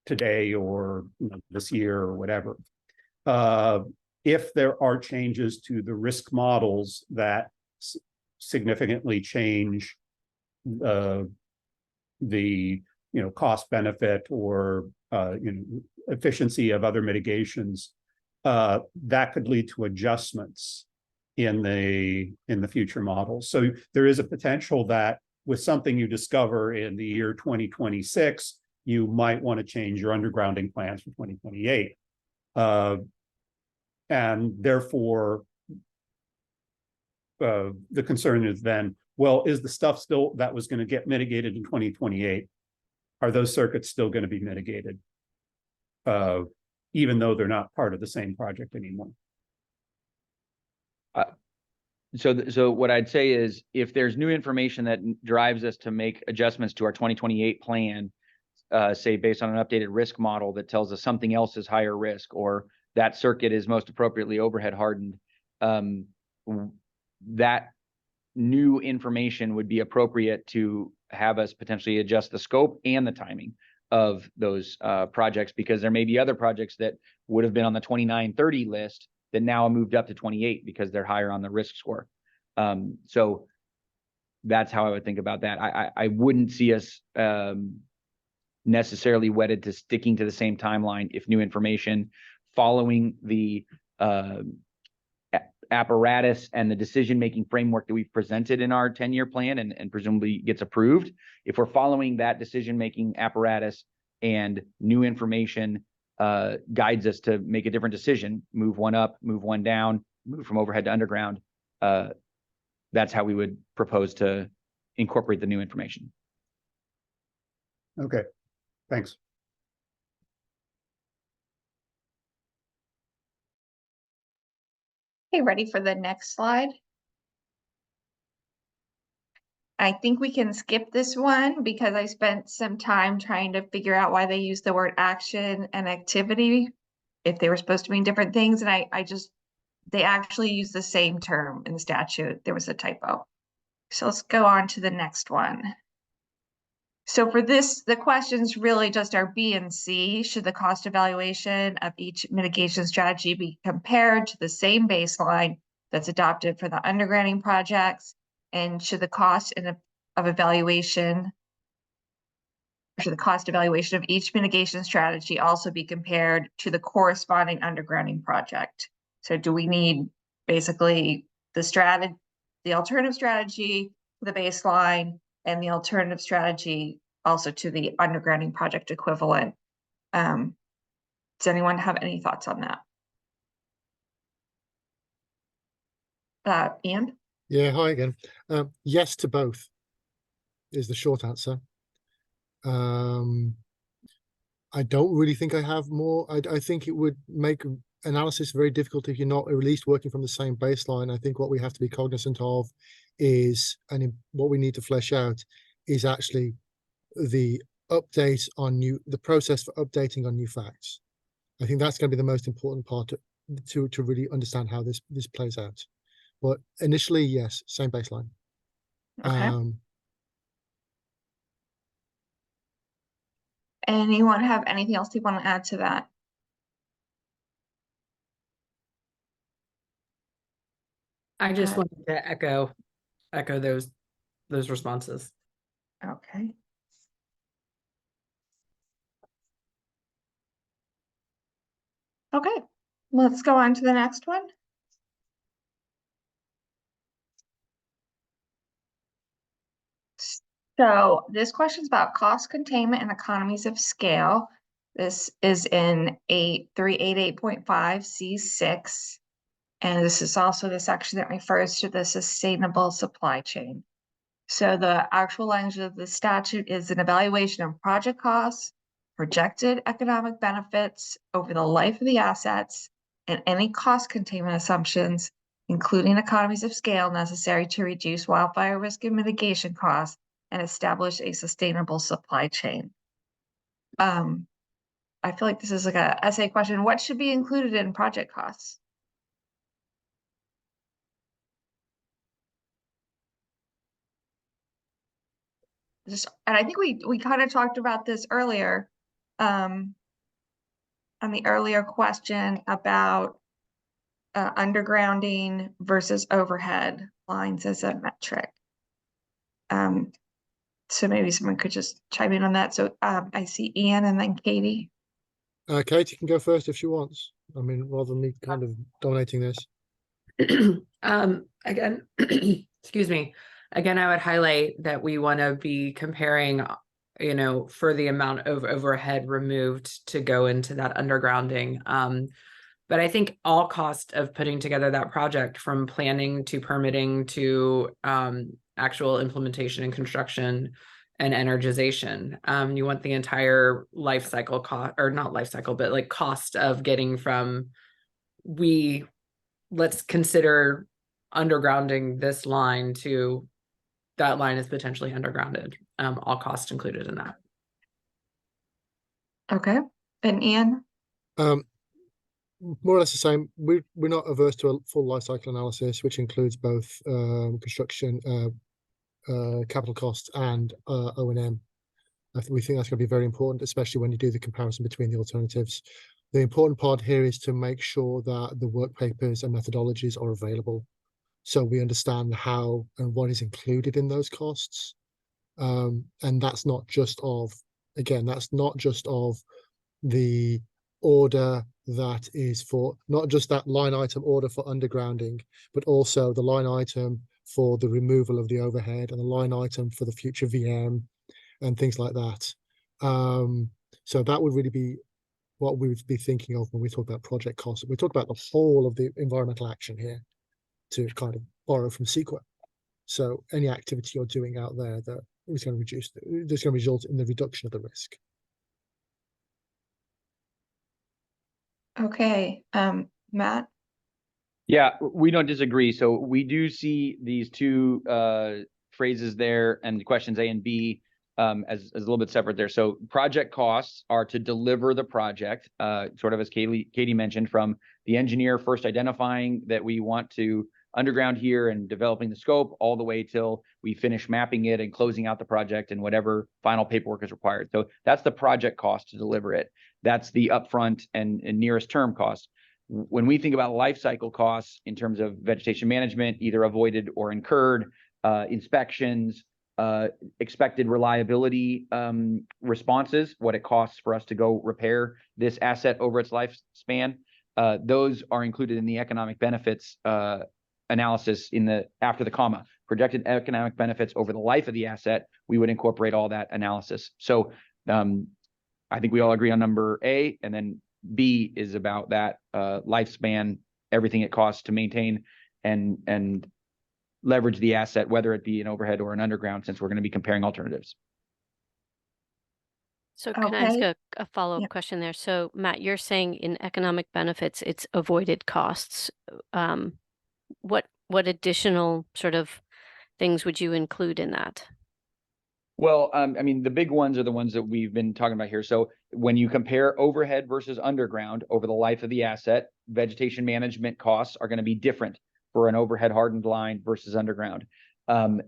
today or this year or whatever. If there are changes to the risk models that significantly change the cost benefit or efficiency of other mitigations, that could lead to adjustments in the future models. So there is a potential that with something you discover in the year 2026, you might want to change your undergrounding plans for 2028. And therefore, the concern is then, well, is the stuff still that was going to get mitigated in 2028? Are those circuits still going to be mitigated, even though they're not part of the same project anymore? So what I'd say is, if there's new information that drives us to make adjustments to our 2028 plan, say based on an updated risk model that tells us something else is higher risk, or that circuit is most appropriately overhead hardened, that new information would be appropriate to have us potentially adjust the scope and the timing of those projects, because there may be other projects that would have been on the 29-30 list that now are moved up to 28 because they're higher on the risk score. So that's how I would think about that. I wouldn't see us necessarily wedded to sticking to the same timeline if new information following the apparatus and the decision-making framework that we've presented in our 10-year plan and presumably gets approved. If we're following that decision-making apparatus and new information guides us to make a different decision, move one up, move one down, move from overhead to underground, that's how we would propose to incorporate the new information. Okay, thanks. Okay, ready for the next slide? I think we can skip this one because I spent some time trying to figure out why they use the word action and activity, if they were supposed to mean different things. And they actually use the same term in the statute. There was a typo. So let's go on to the next one. So for this, the questions really just are B and C. Should the cost evaluation of each mitigation strategy be compared to the same baseline that's adopted for the undergrounding projects? And should the cost of evaluation of each mitigation strategy also be compared to the corresponding undergrounding project? So do we need basically the alternative strategy, the baseline, and the alternative strategy also to the undergrounding project equivalent? Does anyone have any thoughts on that? Ian? Yeah, hi again. Yes to both is the short answer. I don't really think I have more. I think it would make analysis very difficult if you're not at least working from the same baseline. I think what we have to be cognizant of is, and what we need to flesh out is actually the update on the process for updating on new facts. I think that's going to be the most important part to really understand how this plays out. But initially, yes, same baseline. Okay. Anyone have anything else they want to add to that? I just wanted to echo those responses. Okay. Okay, let's go on to the next one. So this question is about cost containment and economies of scale. This is in 388.5 C6. And this is also the section that refers to the sustainable supply chain. So the actual language of the statute is an evaluation of project costs, projected economic benefits over the life of the assets, and any cost containment assumptions, including economies of scale necessary to reduce wildfire risk and mitigation costs and establish a sustainable supply chain. I feel like this is like a essay question. What should be included in project costs? And I think we kind of talked about this earlier, on the earlier question about undergrounding versus overhead lines as a metric. So maybe someone could just chime in on that. So I see Ian and then Katie. Katie can go first if she wants. I mean, rather than me kind of dominating this. Again, excuse me. Again, I would highlight that we want to be comparing, for the amount of overhead removed to go into that undergrounding. But I think all cost of putting together that project, from planning to permitting to actual implementation and construction and energization, you want the entire life cycle cost, or not life cycle, but like cost of getting from let's consider undergrounding this line to that line is potentially undergrounded, all costs included in that. Okay, and Ian? more or less the same. We're not averse to a full life cycle analysis, which includes both construction, capital costs, and O&M. We think that's going to be very important, especially when you do the comparison between the alternatives. The important part here is to make sure that the work papers and methodologies are available, so we understand how and what is included in those costs. And that's not just of, again, that's not just of the order that is for, not just that line item order for undergrounding, but also the line item for the removal of the overhead and the line item for the future VM and things like that. So that would really be what we would be thinking of when we talk about project costs. We talk about the whole of the environmental action here, to kind of borrow from CEQA. So any activity you're doing out there that is going to reduce, that's going to result in the reduction of the risk. Okay, Matt? Yeah, we don't disagree. So we do see these two phrases there and questions A and B as a little bit separate there. So project costs are to deliver the project, sort of as Katie mentioned, from the engineer first identifying that we want to underground here and developing the scope all the way till we finish mapping it and closing out the project and whatever final paperwork is required. So that's the project cost to deliver it. That's the upfront and nearest term cost. When we think about life cycle costs in terms of vegetation management, either avoided or incurred, inspections, expected reliability responses, what it costs for us to go repair this asset over its lifespan, those are included in the economic benefits analysis in the after the comma. Projected economic benefits over the life of the asset, we would incorporate all that analysis. So I think we all agree on number A, and then B is about that lifespan, everything it costs to maintain and leverage the asset, whether it be an overhead or an underground, since we're going to be comparing alternatives. So can I ask Okay. a follow-up Yeah. question there? So Matt, you're saying in economic benefits, it's avoided costs. What additional sort of things would you include in that? Well, I mean, the big ones are the ones that we've been talking about here. So when you compare overhead versus underground over the life of the asset, vegetation management costs are going to be different for an overhead hardened line versus underground.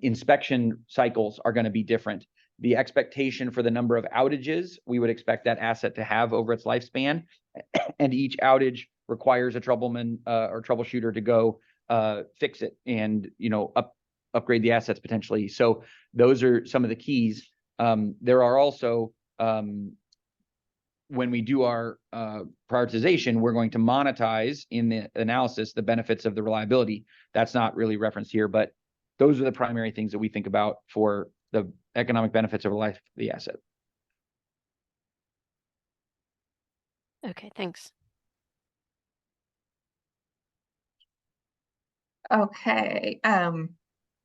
Inspection cycles are going to be different. The expectation for the number of outages we would expect that asset to have over its lifespan, and each outage requires a troubleman or troubleshooter to go fix it and upgrade the assets potentially. So those are some of the keys. There are also, when we do our prioritization, we're going to monetize in the analysis the benefits of the reliability. That's not really referenced here, but those are the primary things that we think about for the economic benefits of the life of the asset. Okay, thanks. Okay,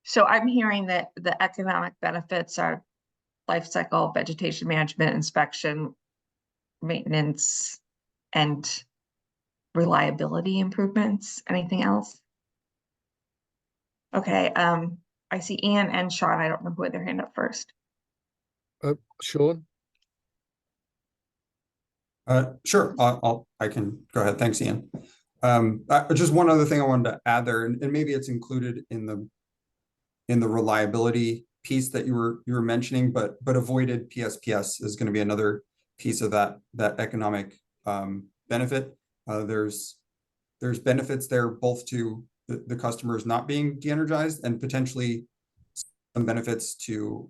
so I'm hearing that the economic benefits are life cycle, vegetation management, inspection, maintenance, and reliability improvements. Anything else? Okay, I see Ian and Sean. I don't know who had their hand up first. Sean? Sure, I can go ahead. Thanks, Ian. Just one other thing I wanted to add there, and maybe it's included in the reliability piece that you were mentioning, but avoided PSPS is going to be another piece of that economic benefit. There's benefits there both to the customers not being de-energized and potentially some benefits to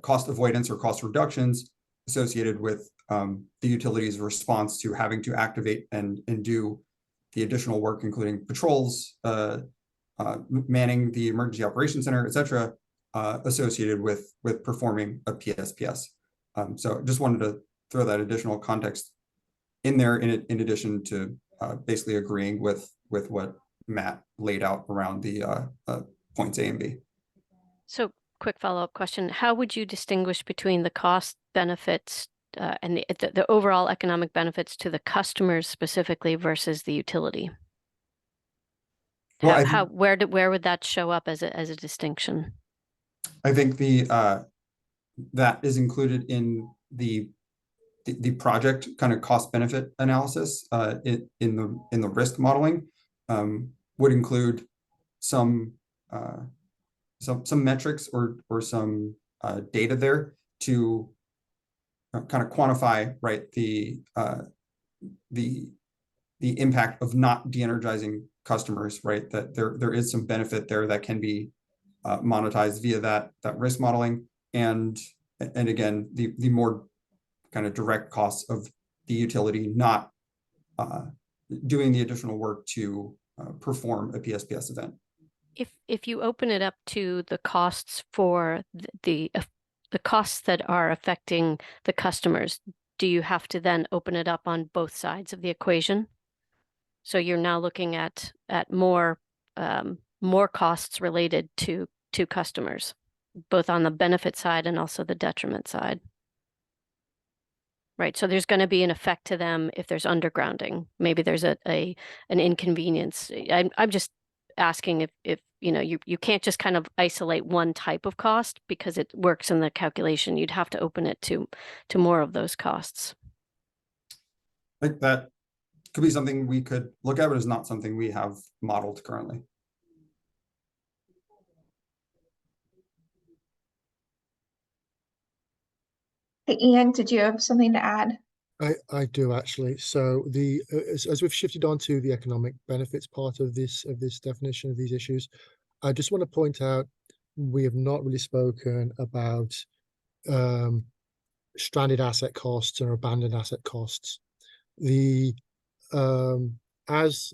cost avoidance or cost reductions associated with the utility's response to having to activate and do the additional work, including patrols, manning the emergency operations center, et cetera, associated with performing a PSPS. So just wanted to throw that additional context in there in addition to basically agreeing with what Matt laid out around the points A and B. So quick follow-up question. How would you distinguish between the cost benefits and the overall economic benefits to the customers specifically versus the utility? Well, where would that show up as a distinction? I think the that is included in the the project kind of cost benefit analysis in the risk modeling would include some metrics or some data there to kind of quantify, right, the impact of not de-energizing customers, right? That there is some benefit there that can be monetized via that risk modeling, and again the more kind of direct costs of the utility not doing the additional work to perform a PSPS event. If you open it up to the costs for the costs that are affecting the customers, do you have to then open it up on both sides of the equation? So you're now looking at more costs related to customers, both on the benefit side and also the detriment side. Right, so there's going to be an effect to them if there's undergrounding. Maybe there's an inconvenience. I'm just asking if you know you can't just kind of isolate one type of cost because it works in the calculation. You'd have to open it to more of those costs. I think that could be something we could look at, but it's not something we have modeled currently. Hey, Ian, did you have something to add? I do actually. So as we've shifted on to the economic benefits part of this definition of these issues, I just want to point out we have not really spoken about stranded asset costs or abandoned asset costs. As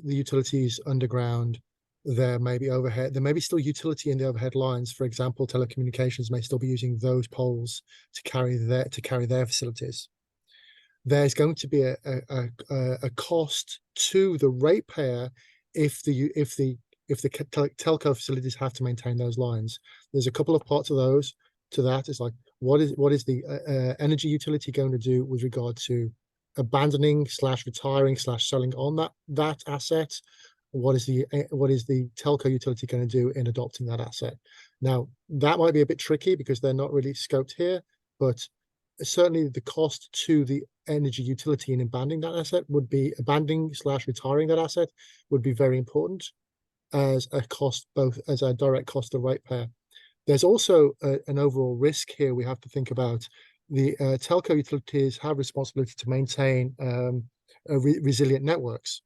the utilities underground, there may be overhead, there may be still utility in the overhead lines. For example, telecommunications may still be using those poles to carry their facilities. There's going to be a cost to the ratepayer if the telco facilities have to maintain those lines. There's a couple of parts of those to that. It's like what is the energy utility going to do with regard to abandoning / retiring / selling on that asset? What is the telco utility going to do in adopting that asset? Now that might be a bit tricky because they're not really scoped here, but certainly the cost to the energy utility in abandoning that asset would be abandoning / retiring that asset would be very important as a cost, both as a direct cost to ratepayer. There's also an overall risk here we have to think about. The telco utilities have responsibility to maintain resilient networks.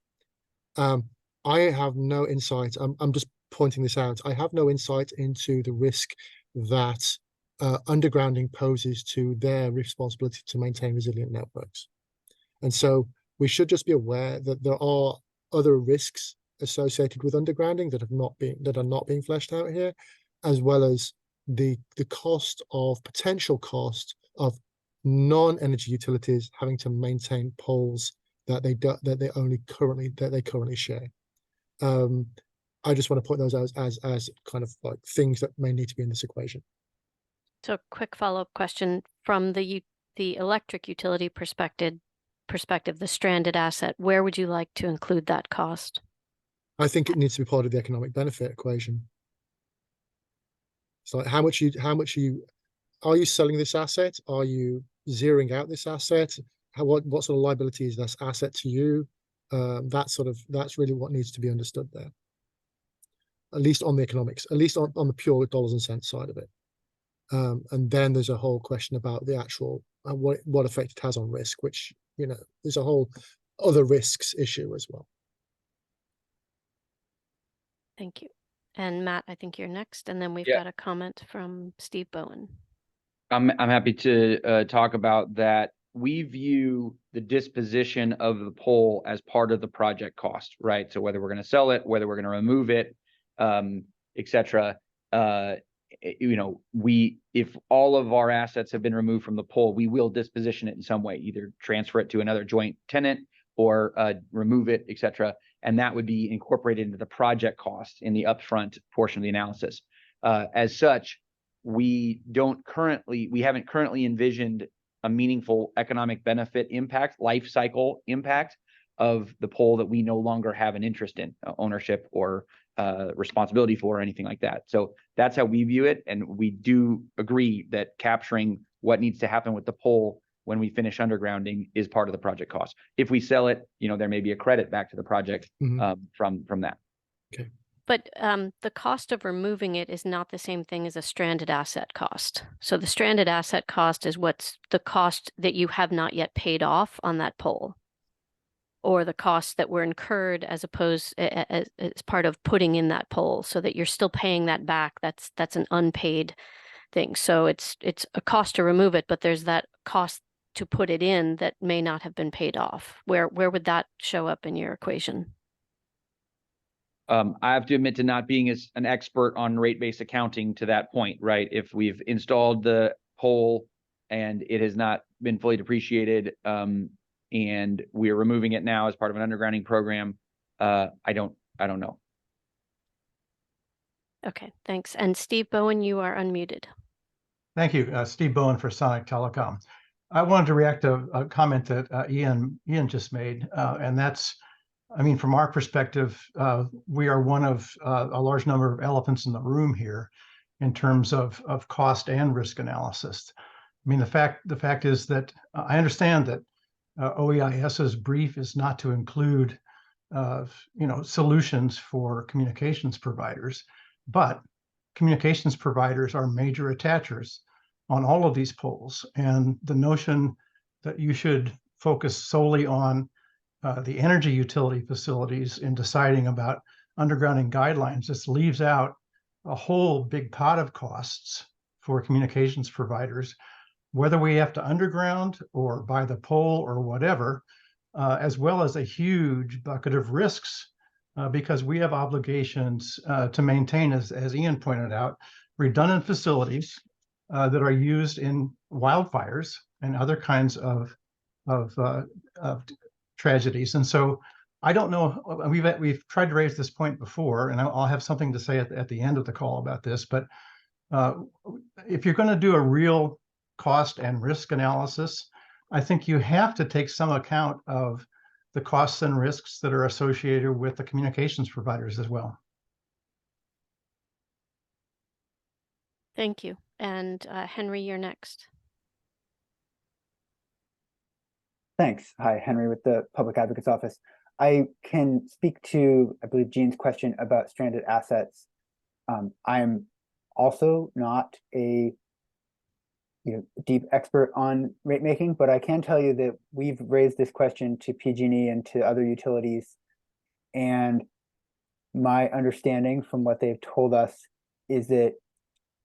I have no insight. I'm just pointing this out. I have no insight into the risk that undergrounding poses to their responsibility to maintain resilient networks. And so we should just be aware that there are other risks associated with undergrounding that are not being fleshed out here, as well as the potential cost of non-energy utilities having to maintain poles that they currently share. I just want to point those out as kind of like things that may need to be in this equation. So quick follow-up question from the electric utility perspective, the stranded asset, where would you like to include that cost? I think it needs to be part of the economic benefit equation. So how much are you selling this asset? Are you zeroing out this asset? What sort of liability is this asset to you? That's really what needs to be understood there. At least on the economics, at least on the pure dollars and cents side of it. And then there's a whole question about the actual what effect it has on risk, which, you know, there's a whole other risks issue as well. Thank you. And Matt, I think you're next, and then we've got a comment from Steve Bowen. I'm happy to talk about that. We view the disposition of the pole as part of the project cost, right? So whether we're going to sell it, whether we're going to remove it, etc. You know, if all of our assets have been removed from the pole, we will disposition it in some way, either transfer it to another joint tenant or remove it, etc. And that would be incorporated into the project cost in the upfront portion of the analysis. As such, we haven't currently envisioned a meaningful economic benefit impact, life cycle impact of the pole that we no longer have an interest in, ownership or responsibility for, or anything like that. So that's how we view it. And we do agree that capturing what needs to happen with the pole when we finish undergrounding is part of the project cost. If we sell it, there may be a credit back to the project from that. Okay. But the cost of removing it is not the same thing as a stranded asset cost. So the stranded asset cost is what's the cost that you have not yet paid off on that pole, or the costs that were incurred as part of putting in that pole, so that you're still paying that back. That's an unpaid thing. So it's a cost to remove it, but there's that cost to put it in that may not have been paid off. Where would that show up in your equation? I have to admit to not being as an expert on rate-based accounting to that point, right? If we've installed the pole and it has not been fully depreciated, and we are removing it now as part of an undergrounding program, I don't know. Okay, thanks. And Steve Bowen, you are unmuted. Thank you, Steve Bowen for Sonic Telecom. I wanted to react to a comment that Ian just made, and that's, I mean, from our perspective, we are one of a large number of elephants in the room here in terms of cost and risk analysis. I mean, the fact is that I understand that OEIS's brief is not to include, solutions for communications providers, but communications providers are major attachers on all of these poles, and the notion that you should focus solely on the energy utility facilities in deciding about undergrounding guidelines just leaves out a whole big pot of costs for communications providers, whether we have to underground or buy the pole or whatever, as well as a huge bucket of risks, because we have obligations to maintain, as Ian pointed out, redundant facilities that are used in wildfires and other kinds of tragedies. And so I don't know, we've tried to raise this point before, and I'll have something to say at the end of the call about this, but if you're going to do a real cost and risk analysis, I think you have to take some account of the costs and risks that are associated with the communications providers as well. Thank you. And Henry, you're next. Thanks. Hi, Henry with the Public Advocate's Office. I can speak to, I believe, Jean's question about stranded assets. I'm also not a deep expert on rate making, but I can tell you that we've raised this question to PG&E and to other utilities, and my understanding from what they've told us is that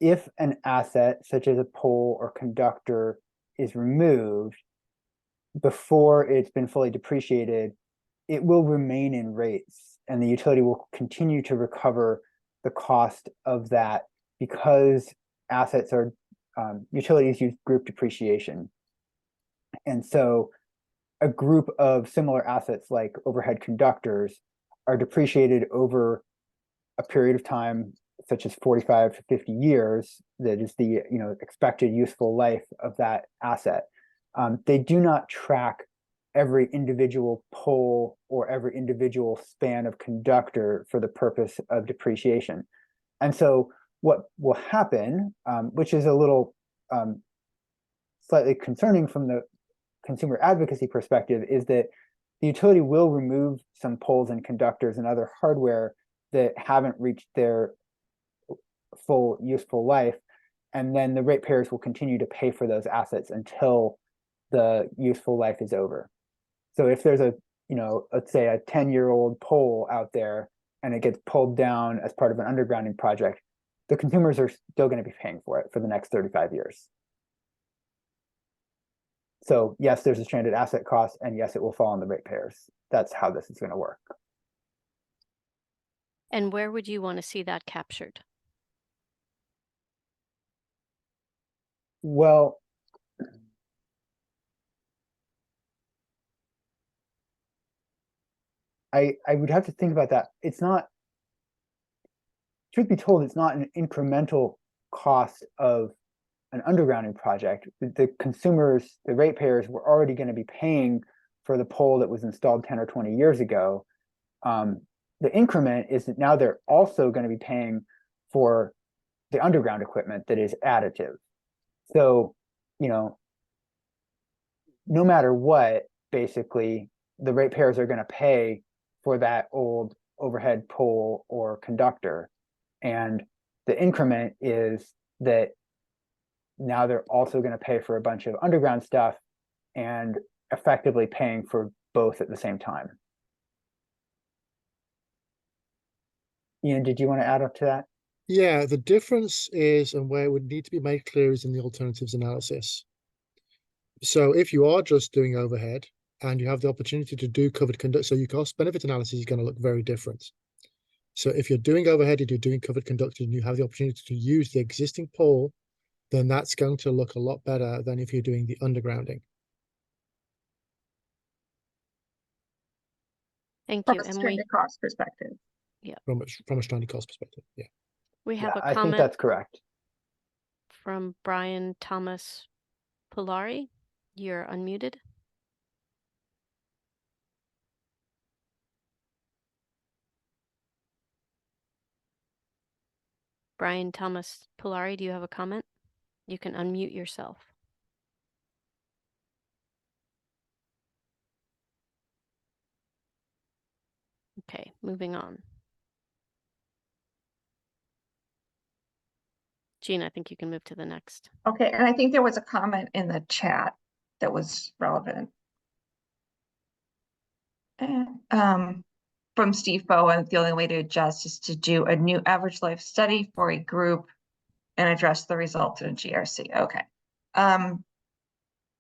if an asset such as a pole or conductor is removed before it's been fully depreciated, it will remain in rates, and the utility will continue to recover the cost of that because assets are utilities use group depreciation. And so a group of similar assets like overhead conductors are depreciated over a period of time, such as 45 to 50 years. That is the expected useful life of that asset. They do not track every individual pole or every individual span of conductor for the purpose of depreciation. And so what will happen, which is a little slightly concerning from the consumer advocacy perspective, is that the utility will remove some poles and conductors and other hardware that haven't reached their full useful life, and then the ratepayers will continue to pay for those assets until the useful life is over. So if there's a, let's say a 10-year-old pole out there and it gets pulled down as part of an undergrounding project, the consumers are still going to be paying for it for the next 35 years. So yes, there's a stranded asset cost, and yes, it will fall on the ratepayers. That's how this is going to work. And where would you want to see that captured? Well, I would have to think about that. It's not, truth be told, it's not an incremental cost of an undergrounding project. The consumers, the ratepayers, were already going to be paying for the pole that was installed 10 or 20 years ago. The increment is that now they're also going to be paying for the underground equipment that is additive. So, no matter what, basically, the ratepayers are going to pay for that old overhead pole or conductor. And the increment is that now they're also going to pay for a bunch of underground stuff and effectively paying for both at the same time. Ian, did you want to add up to that? Yeah, the difference is, and where it would need to be made clear, is in the alternatives analysis. So if you are just doing overhead and you have the opportunity to do covered conduct, so your cost benefit analysis is going to look very different. So if you're doing overhead and you're doing covered conductors and you have the opportunity to use the existing pole, then that's going to look a lot better than if you're doing the undergrounding. Thank From you. a And stranded cost perspective. From a stranded cost perspective, yeah. we have a I think comment that's correct. from Brian Thomas Polari. You're unmuted. Brian Thomas Polari, do you have a comment? You can unmute yourself. Okay, moving on. Jean, I think you can move to the next. Okay, and I think there was a comment in the chat that was relevant. And, from Steve Bowen, the only way to adjust is to do a new average life study for a group and address the results in a GRC. Okay. And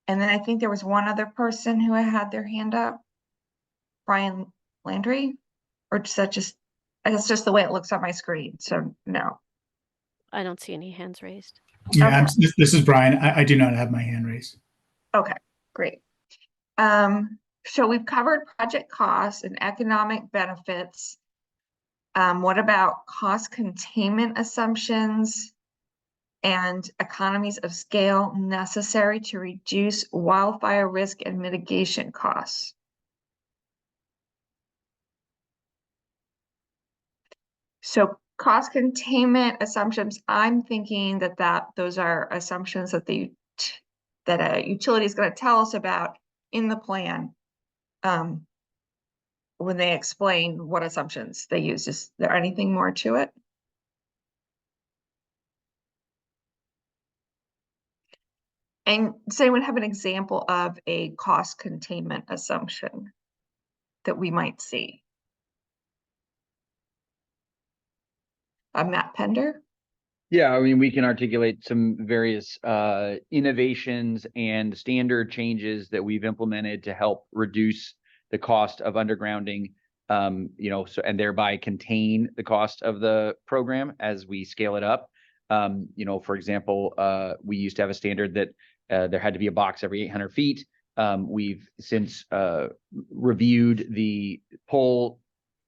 then I think there was one other person who had their hand up. Brian Landry, or is that just, that's just the way it looks on my screen. So no. I don't see any hands raised. Yeah, Okay. this is Brian. I do not have my hand raised. Okay, great. So we've covered project costs and economic benefits. What about cost containment assumptions and economies of scale necessary to reduce wildfire risk and mitigation costs? So cost containment assumptions, I'm thinking that those are assumptions that a utility is going to tell us about in the plan. When they explain what assumptions they use. Is there anything more to it? And does anyone have an example of a cost containment assumption that we might see? Matt Pender? Yeah, I mean, we can articulate some various innovations and standard changes that we've implemented to help reduce the cost of undergrounding, so and thereby contain the cost of the program as we scale it up. For example, we used to have a standard that there had to be a box every 800 feet. We've since reviewed the pole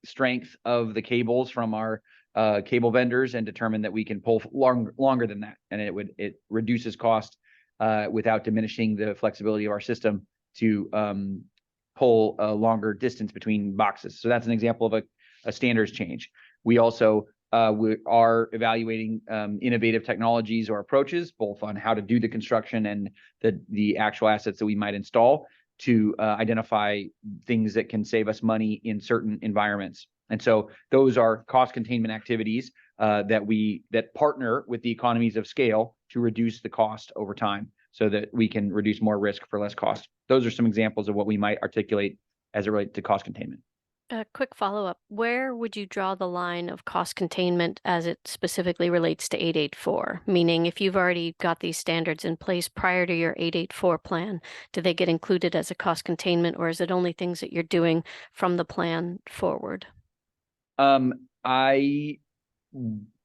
strength of the cables from our cable vendors and determine that we can pull longer than that, and it reduces cost without diminishing the flexibility of our system to pull a longer distance between boxes. So that's an example of a standards change. We also we are evaluating innovative technologies or approaches, both on how to do the construction and the actual assets that we might install to identify things that can save us money in certain environments. And so those are cost containment activities that partner with the economies of scale to reduce the cost over time so that we can reduce more risk for less cost. Those are some examples of what we might articulate as it relates to cost containment. A quick follow-up. Where would you draw the line of cost containment as it specifically relates to 884? Meaning, if you've already got these standards in place prior to your 884 plan, do they get included as a cost containment, or is it only things that you're doing from the plan forward?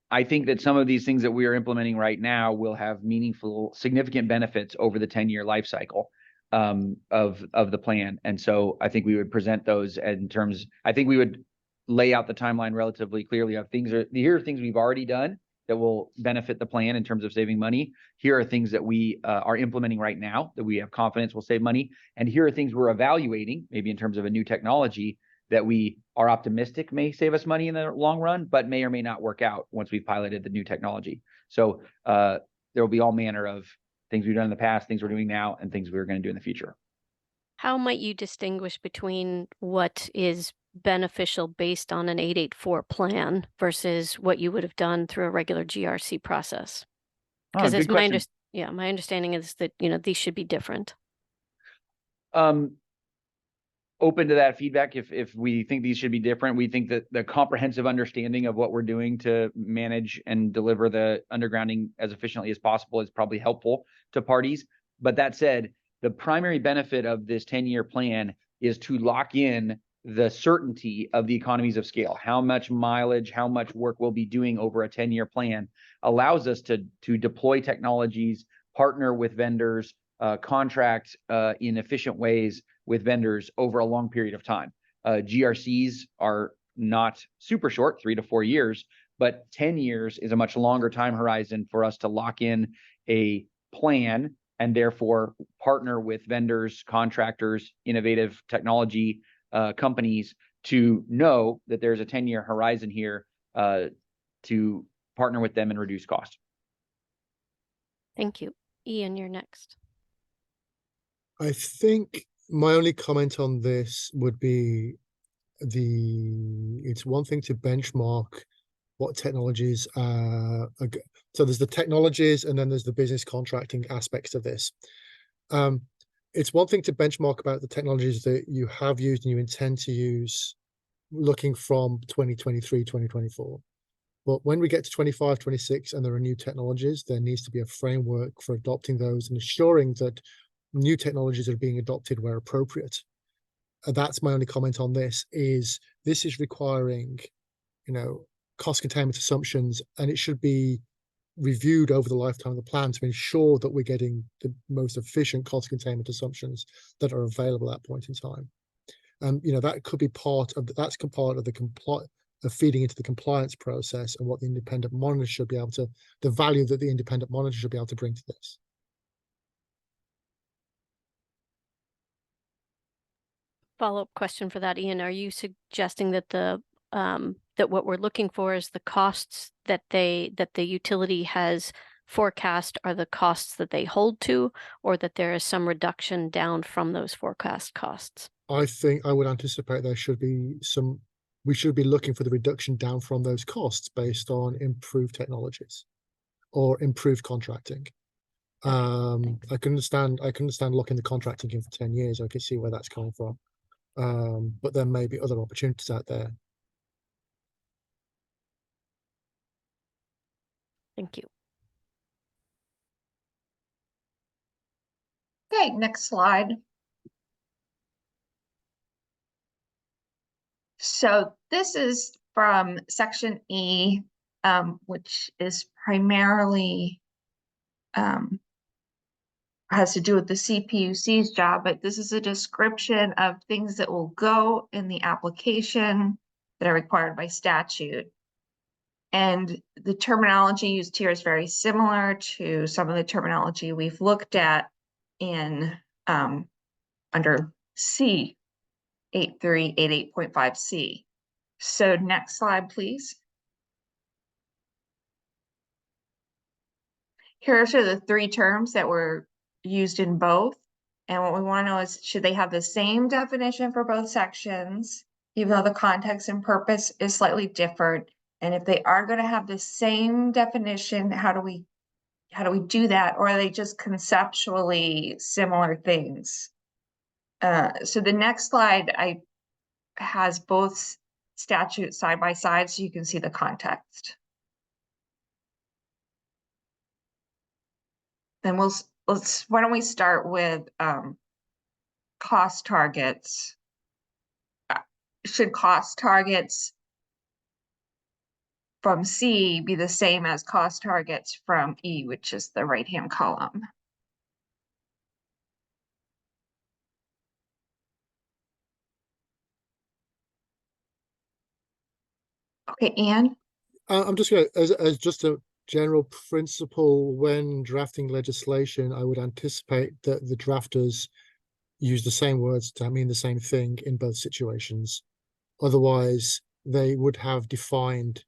I think that some of these things that we are implementing right now will have meaningful, significant benefits over the 10-year life cycle of the plan. And so I think we would present those in terms, I think we would lay out the timeline relatively clearly of here are things we've already done that will benefit the plan in terms of saving money. Here are things that we are implementing right now that we have confidence will save money. And here are things we're evaluating, maybe in terms of a new technology that we are optimistic may save us money in the long run, but may or may not work out once we've piloted the new technology. So there will be all manner of things we've done in the past, things we're doing now, and things we're going to do in the future. How might you distinguish between what is beneficial based on an 884 plan versus what you would have done through a regular GRC process? Because good it's my question. my understanding is that, these should be different. Open to that feedback. If we think these should be different, we think that the comprehensive understanding of what we're doing to manage and deliver the undergrounding as efficiently as possible is probably helpful to parties. But that said, the primary benefit of this 10-year plan is to lock in the certainty of the economies of scale. How much mileage, how much work we'll be doing over a 10-year plan allows us to deploy technologies, partner with vendors, contract in efficient ways with vendors over a long period of time. GRCs are not super short, 3 to 4 years, but 10 years is a much longer time horizon for us to lock in a plan and therefore partner with vendors, contractors, innovative technology companies to know that there's a 10-year horizon here to partner with them and reduce cost. Thank you. Ian, you're next. I think my only comment on this would be it's one thing to benchmark what technologies so there's the technologies and then there's the business contracting aspects of this. It's one thing to benchmark about the technologies that you have used and you intend to use looking from 2023, 2024. But when we get to 25, 26 and there are new technologies, there needs to be a framework for adopting those and assuring that new technologies are being adopted where appropriate. That's my only comment on this is requiring, cost containment assumptions, and it should be reviewed over the lifetime of the plan to ensure that we're getting the most efficient cost containment assumptions that are available at that point in time. And that could be part of of feeding into the compliance process and what the independent monitor should be able to, the value that the independent monitor should be able to bring to this. Follow-up question for that, Ian. Are you suggesting that that what we're looking for is the costs that the utility has forecast are the costs that they hold to, or that there is some reduction down from those forecast costs? I think I would anticipate there should be we should be looking for the reduction down from those costs based on improved technologies or improved contracting. I can understand locking the contracting in for 10 years. I can see where that's coming from. But there may be other opportunities out there. Thank you. Okay, next slide. So this is from section E, which is primarily has to do with the CPUC's job, but this is a description of things that will go in the application that are required by statute. And the terminology used here is very similar to some of the terminology we've looked at in under C 8388.5C. So next slide, please. Here are the 3 terms that were used in both. And what we want to know is, should they have the same definition for both sections, even though the context and purpose is slightly different? And if they are going to have the same definition, how do we do that? Or are they just conceptually similar things? So the next slide has both statutes side by side so you can see the context. And why don't we start with cost targets? Should cost targets from C be the same as cost targets from E, which is the right-hand column? Okay, Anne? I'm just going to, as just a general principle, when drafting legislation, I would anticipate that the drafters use the same words to mean the same thing in both situations. Otherwise, they would have defined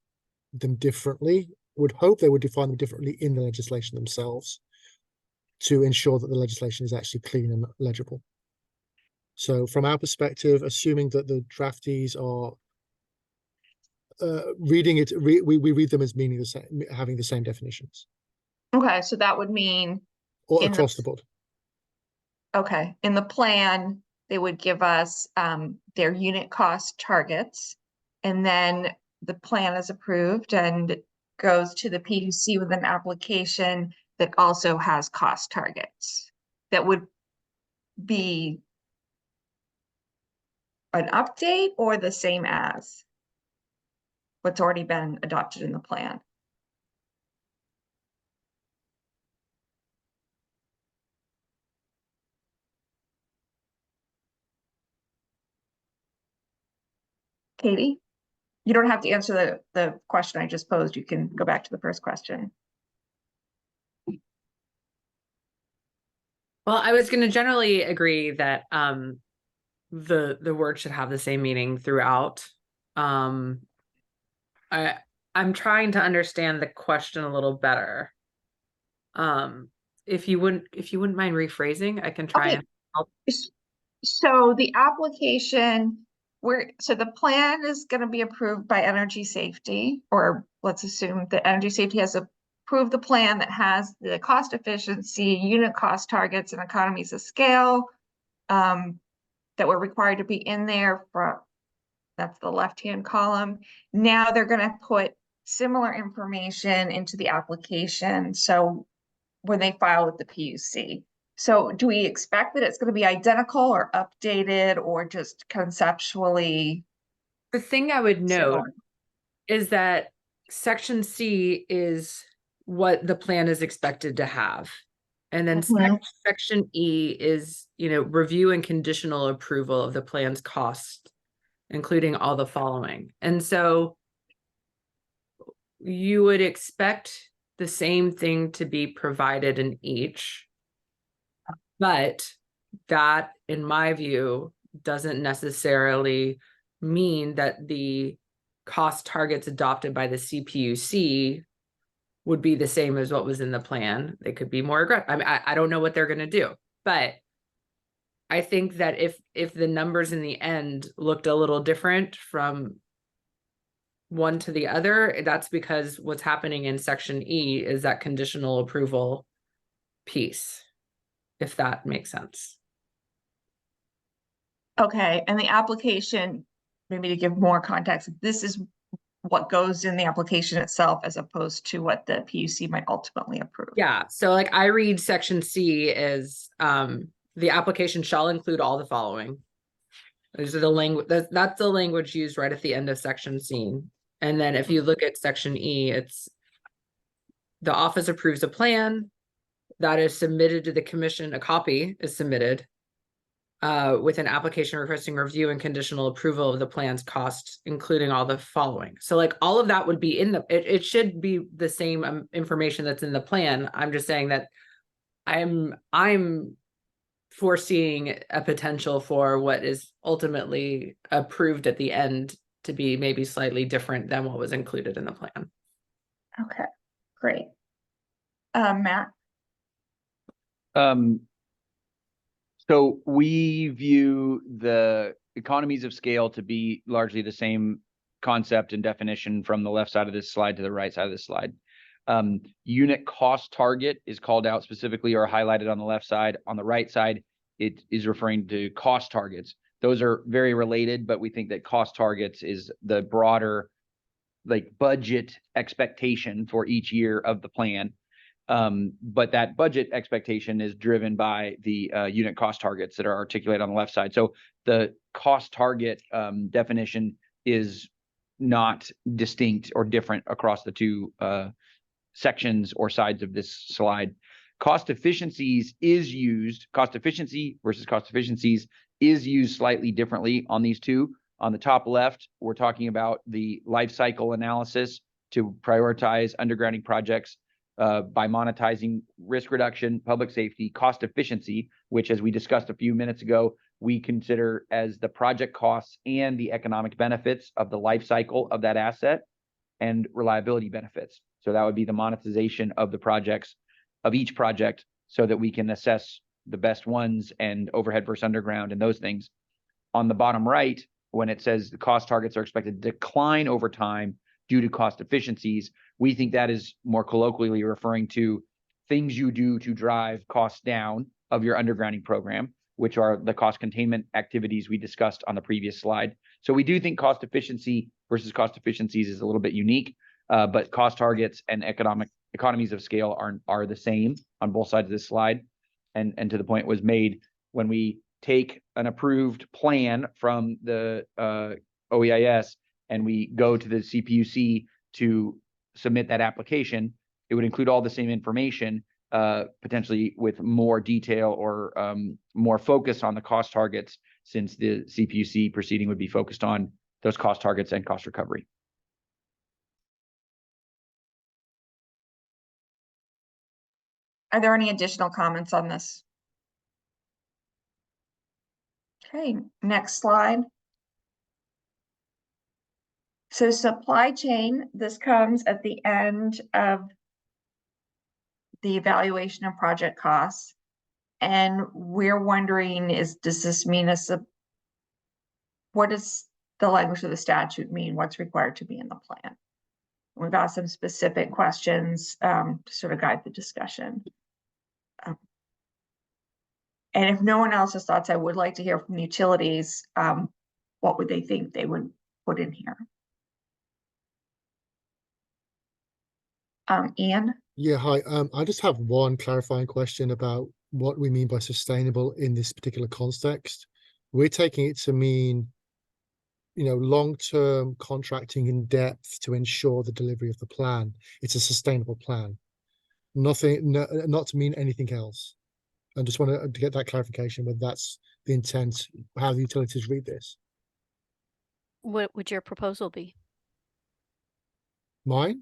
them differently, would hope they would define them differently in the legislation themselves to ensure that the legislation is actually clean and legible. So from our perspective, assuming that the draftees are reading it, we read them as meaning the same, having the same definitions, Okay, so that would mean or in across the board. okay, in the plan, they would give us their unit cost targets. And then the plan is approved and goes to the PUC with an application that also has cost targets. That would be an update or the same as what's already been adopted in the plan? Katie, you don't have to answer the question I just posed. You can go back to the first question. Well, I was going to generally agree that the word should have the same meaning throughout. I'm trying to understand the question a little better. If you wouldn't mind rephrasing, I can try and help. So the application, so the plan is going to be approved by Energy Safety, or let's assume that Energy Safety has approved the plan that has the cost efficiency, unit cost targets, and economies of scale that were required to be in there for, that's the left-hand column. Now they're going to put similar information into the application. So when they file with the PUC. So do we expect that it's going to be identical or updated or just conceptually? The thing I would note similar? is that Section C is what the plan is expected to have. And then Section E is, review and conditional approval of the plan's cost, including all the following. And so you would expect the same thing to be provided in each, but that, in my view, doesn't necessarily mean that the cost targets adopted by the CPUC would be the same as what was in the plan. They could be more aggressive. I mean, I don't know what they're going to do, but I think that if the numbers in the end looked a little different from one to the other, that's because what's happening in Section E is that conditional approval piece, if that makes sense. Okay, and the application, maybe to give more context, this is what goes in the application itself as opposed to what the PUC might ultimately approve. Yeah, so like I read Section C as the application shall include all the following. Those are the language, that's the language used right at the end of Section C. And then if you look at Section E, it's the office approves a plan that is submitted to the commission. A copy is submitted with an application requesting review and conditional approval of the plan's costs, including all the following. So like all of that would be in the, it should be the same information that's in the plan. I'm just saying that I'm foreseeing a potential for what is ultimately approved at the end to be maybe slightly different than what was included in the plan. Okay, great. Matt? So we view the economies of scale to be largely the same concept and definition from the left side of this slide to the right side of this slide. Unit cost target is called out specifically or highlighted on the left side. On the right side, it is referring to cost targets. Those are very related, but we think that cost targets is the broader like budget expectation for each year of the plan. But that budget expectation is driven by the unit cost targets that are articulated on the left side. So the cost target definition is not distinct or different across the two sections or sides of this slide. Cost efficiencies is used, cost efficiency versus cost efficiencies is used slightly differently on these two. On the top left, we're talking about the life cycle analysis to prioritize undergrounding projects by monetizing risk reduction, public safety, cost efficiency, which, as we discussed a few minutes ago, we consider as the project costs and the economic benefits of the life cycle of that asset, and reliability benefits. So that would be the monetization of the projects, of each project, so that we can assess the best ones and overhead versus underground and those things. On the bottom right, when it says the cost targets are expected to decline over time due to cost efficiencies, we think that is more colloquially referring to things you do to drive costs down of your undergrounding program, which are the cost containment activities we discussed on the previous slide. So we do think cost efficiency versus cost efficiencies is a little bit unique, but cost targets and economies of scale are the same on both sides of this slide. And to the point was made, when we take an approved plan from the OEIS and we go to the CPUC to submit that application, it would include all the same information, potentially with more detail or more focus on the cost targets, since the CPUC proceeding would be focused on those cost targets and cost recovery. Are there any additional comments on this? Okay, next slide. So supply chain, this comes at the end of the evaluation of project costs. And we're wondering, does this mean what does the language of the statute mean? What's required to be in the plan? We've got some specific questions to sort of guide the discussion. And if no one else has thoughts, I would like to hear from the utilities. What would they think they would put in here? Ian? Yeah, hi. I just have one clarifying question about what we mean by sustainable in this particular context. We're taking it to mean, long-term contracting in depth to ensure the delivery of the plan. It's a sustainable plan. Not to mean anything else. I just want to get that clarification, whether that's the intent, how the utilities read this. What would your proposal be? Mine?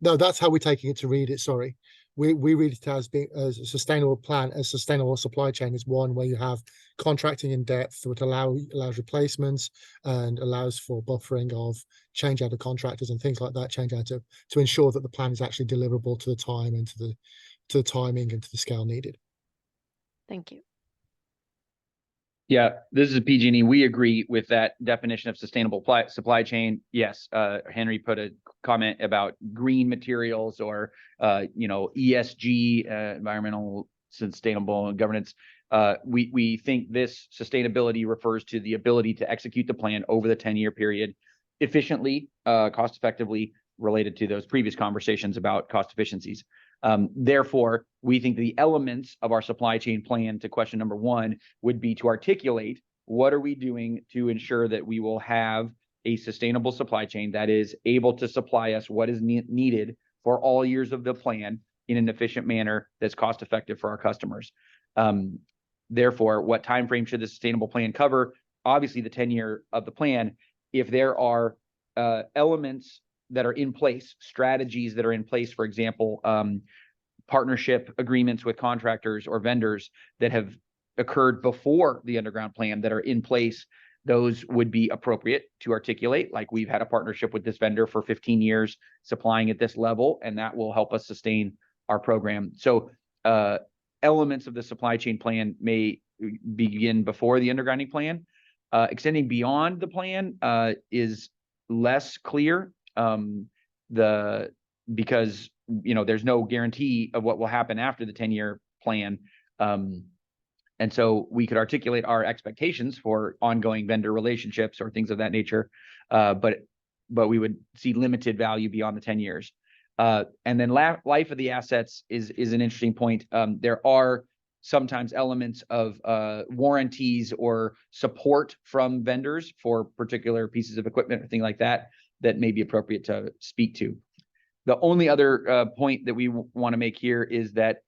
No, that's how we're taking it to read it. Sorry. We read it as being as a sustainable plan, a sustainable supply chain is one where you have contracting in depth, which allows replacements and allows for buffering of change out of contractors and things like that, to ensure that the plan is actually deliverable to the time and to the timing and to the scale needed. Thank you. Yeah, this is PG&E. We agree with that definition of sustainable supply chain. Yes, Henry put a comment about green materials or ESG, environmental sustainable governance. We think this sustainability refers to the ability to execute the plan over the 10-year period efficiently, cost effectively, related to those previous conversations about cost efficiencies. Therefore, we think the elements of our supply chain plan, to question number one, would be to articulate what are we doing to ensure that we will have a sustainable supply chain that is able to supply us what is needed for all years of the plan in an efficient manner that's cost effective for our customers. Therefore, what time frame should the sustainable plan cover? Obviously, the 10-year of the plan. If there are elements that are in place, strategies that are in place, for example, partnership agreements with contractors or vendors that have occurred before the underground plan that are in place, those would be appropriate to articulate. Like, we've had a partnership with this vendor for 15 years, supplying at this level, and that will help us sustain our program. So elements of the supply chain plan may begin before the undergrounding plan. Extending beyond the plan is less clear. Because there's no guarantee of what will happen after the 10-year plan. And so we could articulate our expectations for ongoing vendor relationships or things of that nature, but we would see limited value beyond the 10 years. And then life of the assets is an interesting point. There are sometimes elements of warranties or support from vendors for particular pieces of equipment or things like that may be appropriate to speak to. The only other point that we want to make here is that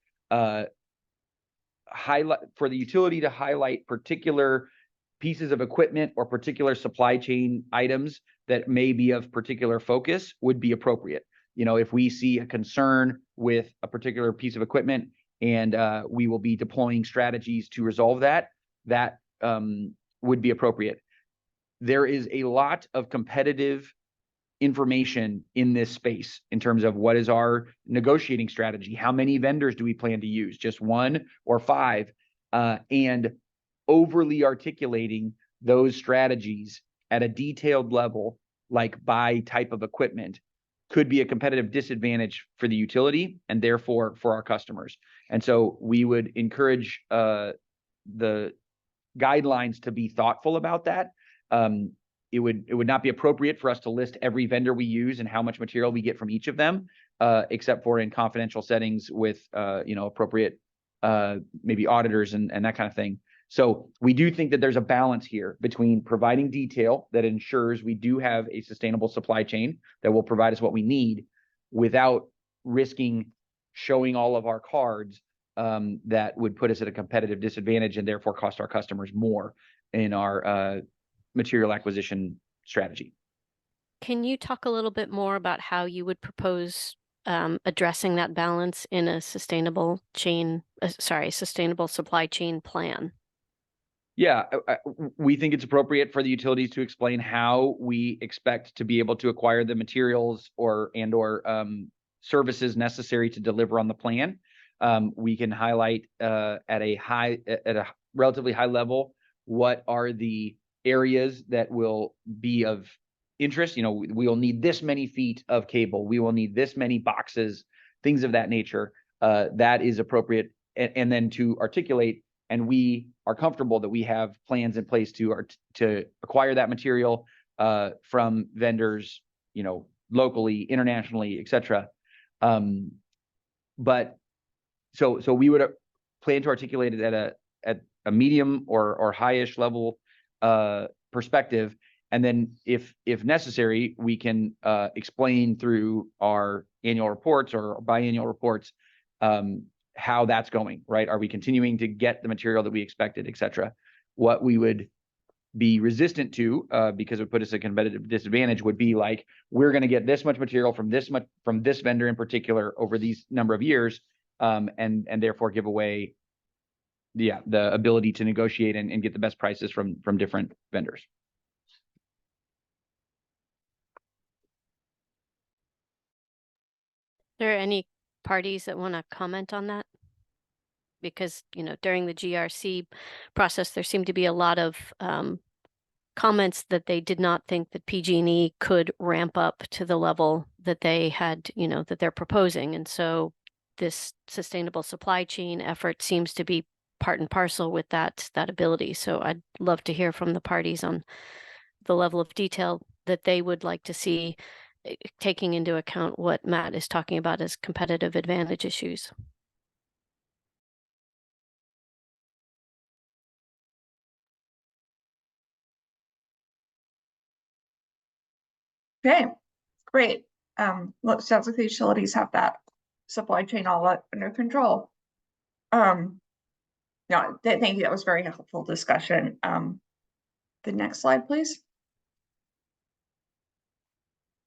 highlight for the utility to highlight particular pieces of equipment or particular supply chain items that may be of particular focus would be appropriate. If we see a concern with a particular piece of equipment and we will be deploying strategies to resolve that would be appropriate. There is a lot of competitive information in this space in terms of what is our negotiating strategy. How many vendors do we plan to use? Just one or five? and overly articulating those strategies at a detailed level, like by type of equipment, could be a competitive disadvantage for the utility and therefore for our customers. And so we would encourage the guidelines to be thoughtful about that. It would not be appropriate for us to list every vendor we use and how much material we get from each of them, except for in confidential settings with appropriate maybe auditors and that kind of thing. So we do think that there's a balance here between providing detail that ensures we do have a sustainable supply chain that will provide us what we need without risking showing all of our cards that would put us at a competitive disadvantage and therefore cost our customers more in our material acquisition strategy. Can you talk a little bit more about how you would propose addressing that balance in a sustainable supply chain plan? Yeah, we think it's appropriate for the utilities to explain how we expect to be able to acquire the materials or services necessary to deliver on the plan. We can highlight at a relatively high level what are the areas that will be of interest. We will need this many feet of cable. We will need this many boxes, things of that nature. That is appropriate, and then to articulate. And we are comfortable that we have plans in place to acquire that material from vendors, locally, internationally, et cetera. But so we would plan to articulate it at a medium or high-ish level perspective, and then if necessary, we can explain through our annual reports or biannual reports how that's going, right? Are we continuing to get the material that we expected, et cetera? What we would be resistant to, because it would put us at a competitive disadvantage, would be like, we're going to get this much material from this vendor in particular over these number of years, and therefore give away the ability to negotiate and get the best prices from different vendors. Are there any parties that want to comment on that? Because, during the GRC process, there seemed to be a lot of comments that they did not think that PG&E could ramp up to the level that they had, that they're proposing. And so this sustainable supply chain effort seems to be part and parcel with that ability. So I'd love to hear from the parties on the level of detail that they would like to see, taking into account what Matt is talking about as competitive advantage issues. Okay, great. Look, sounds like the utilities have that supply chain all under control. No, thank you. That was very helpful discussion. The next slide, please.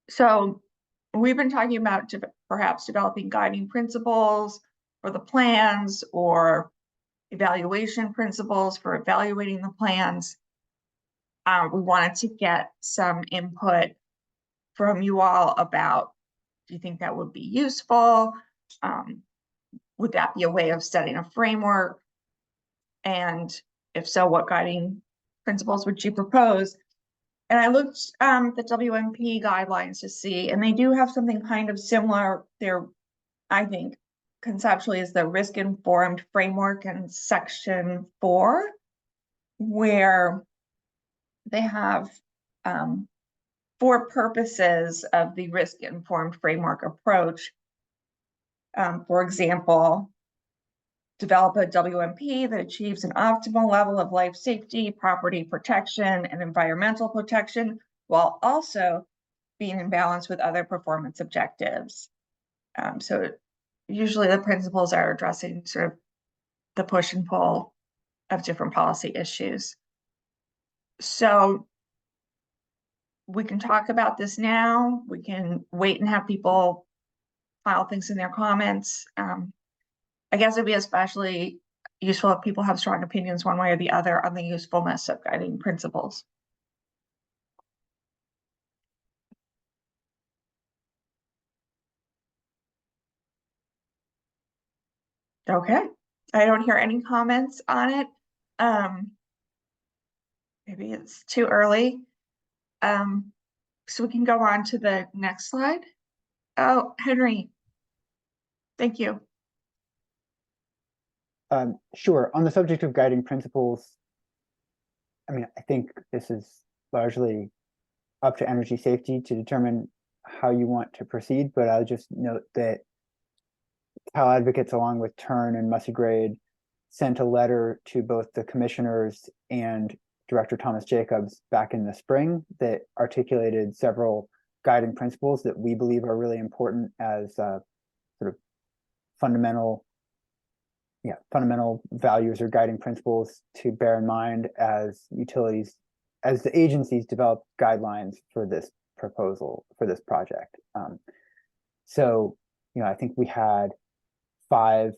So we've been talking about perhaps developing guiding principles for the plans or evaluation principles for evaluating the plans. We wanted to get some input from you all about, do you think that would be useful? Would that be a way of setting a framework? And if so, what guiding principles would you propose? And I looked the WMP guidelines to see, and they do have something kind of similar there, I think, conceptually, is the risk-informed framework in section 4, where they have 4 purposes of the risk-informed framework approach. For example, develop a WMP that achieves an optimal level of life safety, property protection, and environmental protection, while also being in balance with other performance objectives. So usually the principles are addressing sort of the push and pull of different policy issues. So we can talk about this now. We can wait and have people file things in their comments. I guess it'd be especially useful if people have strong opinions one way or the other on the usefulness of guiding principles. Okay, I don't hear any comments on it. Maybe it's too early. So we can go on to the next slide. Oh, Henry. Thank you. Sure. On the subject of guiding principles, I mean, I think this is largely up to energy safety to determine how you want to proceed, but I'll just note that Cal Advocates, along with Turn and Mussy Grade, sent a letter to both the commissioners and Director Thomas Jacobs back in the spring that articulated several guiding principles that we believe are really important as sort of fundamental values or guiding principles to bear in mind as utilities, as the agencies develop guidelines for this proposal, for this project. So, I think we had 5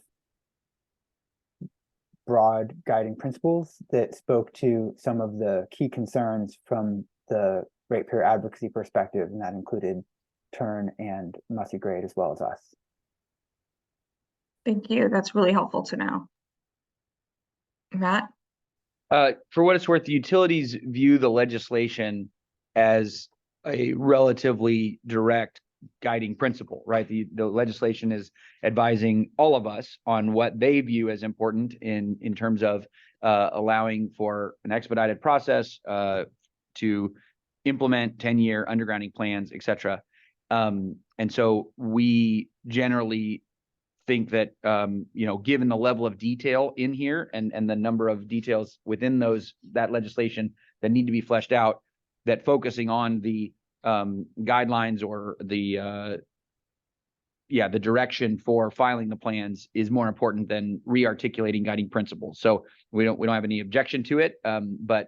broad guiding principles that spoke to some of the key concerns from the ratepayer advocacy perspective, and that included Turn and Mussy Grade as well as us. Thank you. That's really helpful to know. Matt? For what it's worth, the utilities view the legislation as a relatively direct guiding principle, right? The legislation is advising all of us on what they view as important in terms of allowing for an expedited process to implement 10-year undergrounding plans, et cetera. And so we generally think that, given the level of detail in here and the number of details within that legislation that need to be fleshed out, that focusing on the guidelines or the direction for filing the plans is more important than re-articulating guiding principles. So we don't have any objection to it, but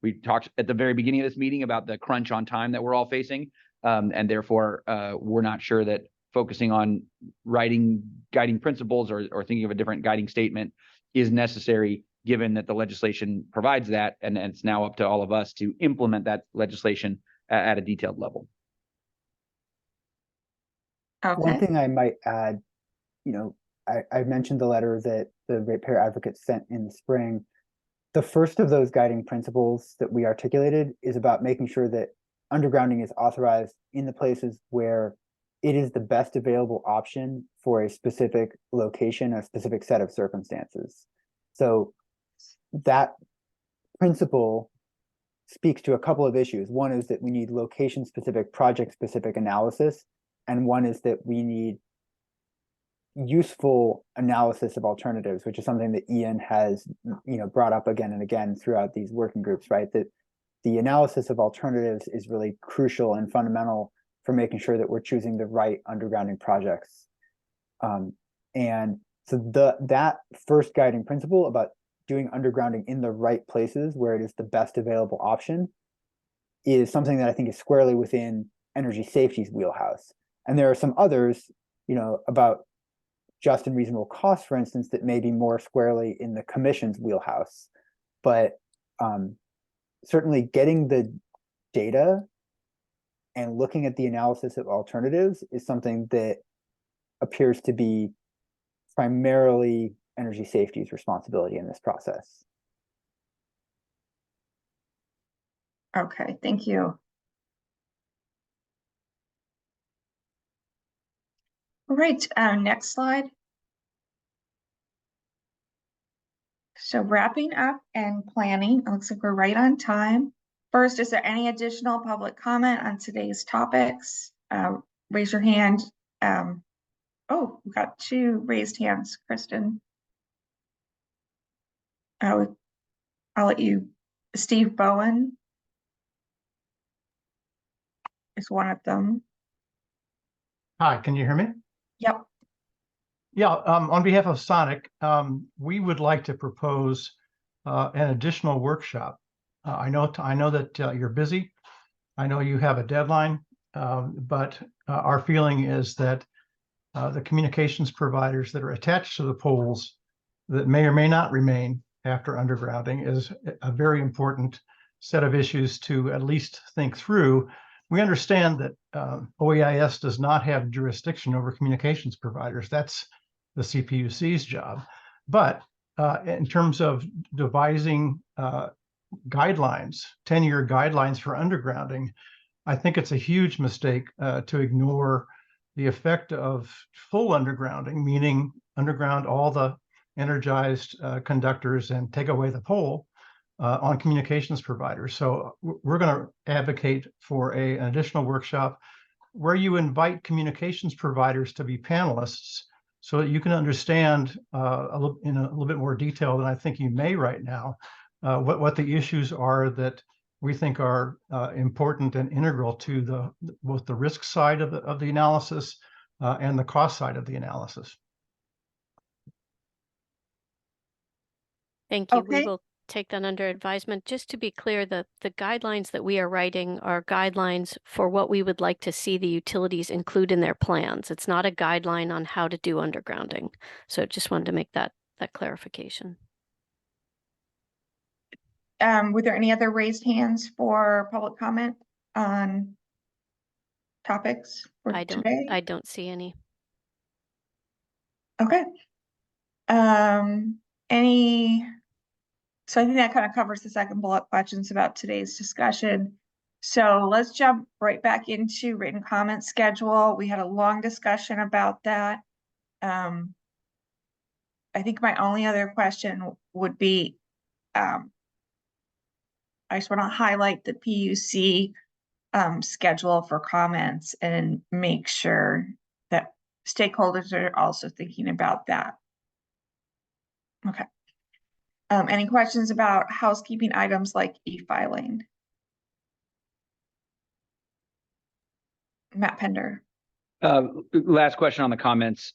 we talked at the very beginning of this meeting about the crunch on time that we're all facing, and therefore we're not sure that focusing on writing guiding principles or thinking of a different guiding statement is necessary, given that the legislation provides that, and it's now up to all of us to implement that legislation at a detailed level. Okay. One thing I might add, I mentioned the letter that the ratepayer advocates sent in the spring. The first of those guiding principles that we articulated is about making sure that undergrounding is authorized in the places where it is the best available option for a specific location, a specific set of circumstances. So that principle speaks to a couple of issues. One is that we need location-specific, project-specific analysis, and one is that we need useful analysis of alternatives, which is something that Ian has, brought up again and again throughout these working groups, right? That the analysis of alternatives is really crucial and fundamental for making sure that we're choosing the right undergrounding projects. And so that first guiding principle about doing undergrounding in the right places where it is the best available option is something that I think is squarely within energy safety's wheelhouse. And there are some others, about just and reasonable cost, for instance, that may be more squarely in the commission's wheelhouse. But certainly getting the data and looking at the analysis of alternatives is something that appears to be primarily energy safety's responsibility in this process. Okay, thank you. All right, next slide. So wrapping up and planning, it looks like we're right on time. First, is there any additional public comment on today's topics? Raise your hand. Oh, we've got 2 raised hands, Kristen. I'll let you, Steve Bowen is one of them. Hi, can you hear me? Yep. Yeah, on behalf of Sonic, we would like to propose an additional workshop. I know that you're busy. I know you have a deadline, but our feeling is that the communications providers that are attached to the poles that may or may not remain after undergrounding is a very important set of issues to at least think through. We understand that OEIS does not have jurisdiction over communications providers. That's the CPUC's job. But in terms of devising guidelines, 10-year guidelines for undergrounding, I think it's a huge mistake to ignore the effect of full undergrounding, meaning underground all the energized conductors and take away the pole on communications providers. So we're going to advocate for an additional workshop where you invite communications providers to be panelists so that you can understand in a little bit more detail than I think you may right now, what the issues are that we think are important and integral to both the risk side of the analysis and the cost side of the analysis. Thank you. Okay. We will take that under advisement. Just to be clear, the guidelines that we are writing are guidelines for what we would like to see the utilities include in their plans. It's not a guideline on how to do undergrounding. So just wanted to make that clarification. Were there any other raised hands for public comment on topics for today? I don't see any. Okay. So I think that kind of covers the second bullet, questions about today's discussion. So let's jump right back into written comment schedule. We had a long discussion about that. I think my only other question would be, I just want to highlight the PUC schedule for comments and make sure that stakeholders are also thinking about that. Okay. Any questions about housekeeping items like e-filing? Matt Pender. Last question on the comments.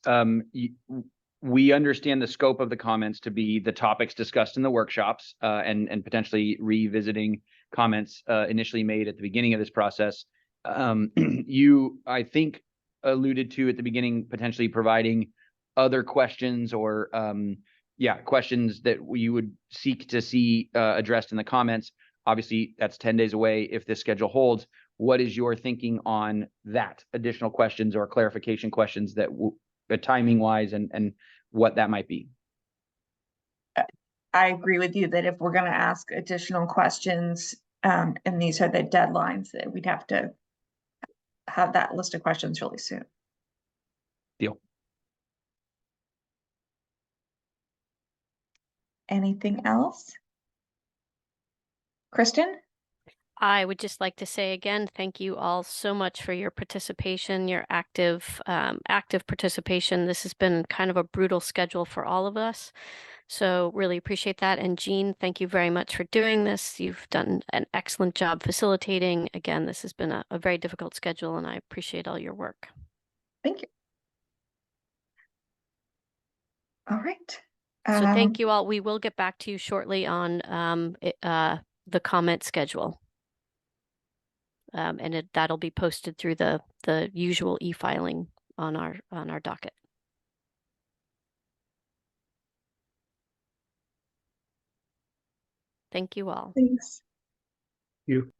We understand the scope of the comments to be the topics discussed in the workshops and potentially revisiting comments initially made at the beginning of this process. You, I think, alluded to at the beginning potentially providing other questions or questions that you would seek to see addressed in the comments. Obviously, that's 10 days away if this schedule holds. What is your thinking on that? Additional questions or clarification questions that timing wise and what that might be? I agree with you that if we're going to ask additional questions, and these are the deadlines, that we'd have to have that list of questions really soon. Deal. Anything else? Kristen? I would just like to say again, thank you all so much for your participation, your active participation. This has been kind of a brutal schedule for all of us. So really appreciate that. And Jean, thank you very much for doing this. You've done an excellent job facilitating. Again, this has been a very difficult schedule and I appreciate all your work. Thank you. All right. So thank you all. We will get back to you shortly on the comment schedule. And that'll be posted through the usual e-filing on our docket. Thank you all. Thanks. You.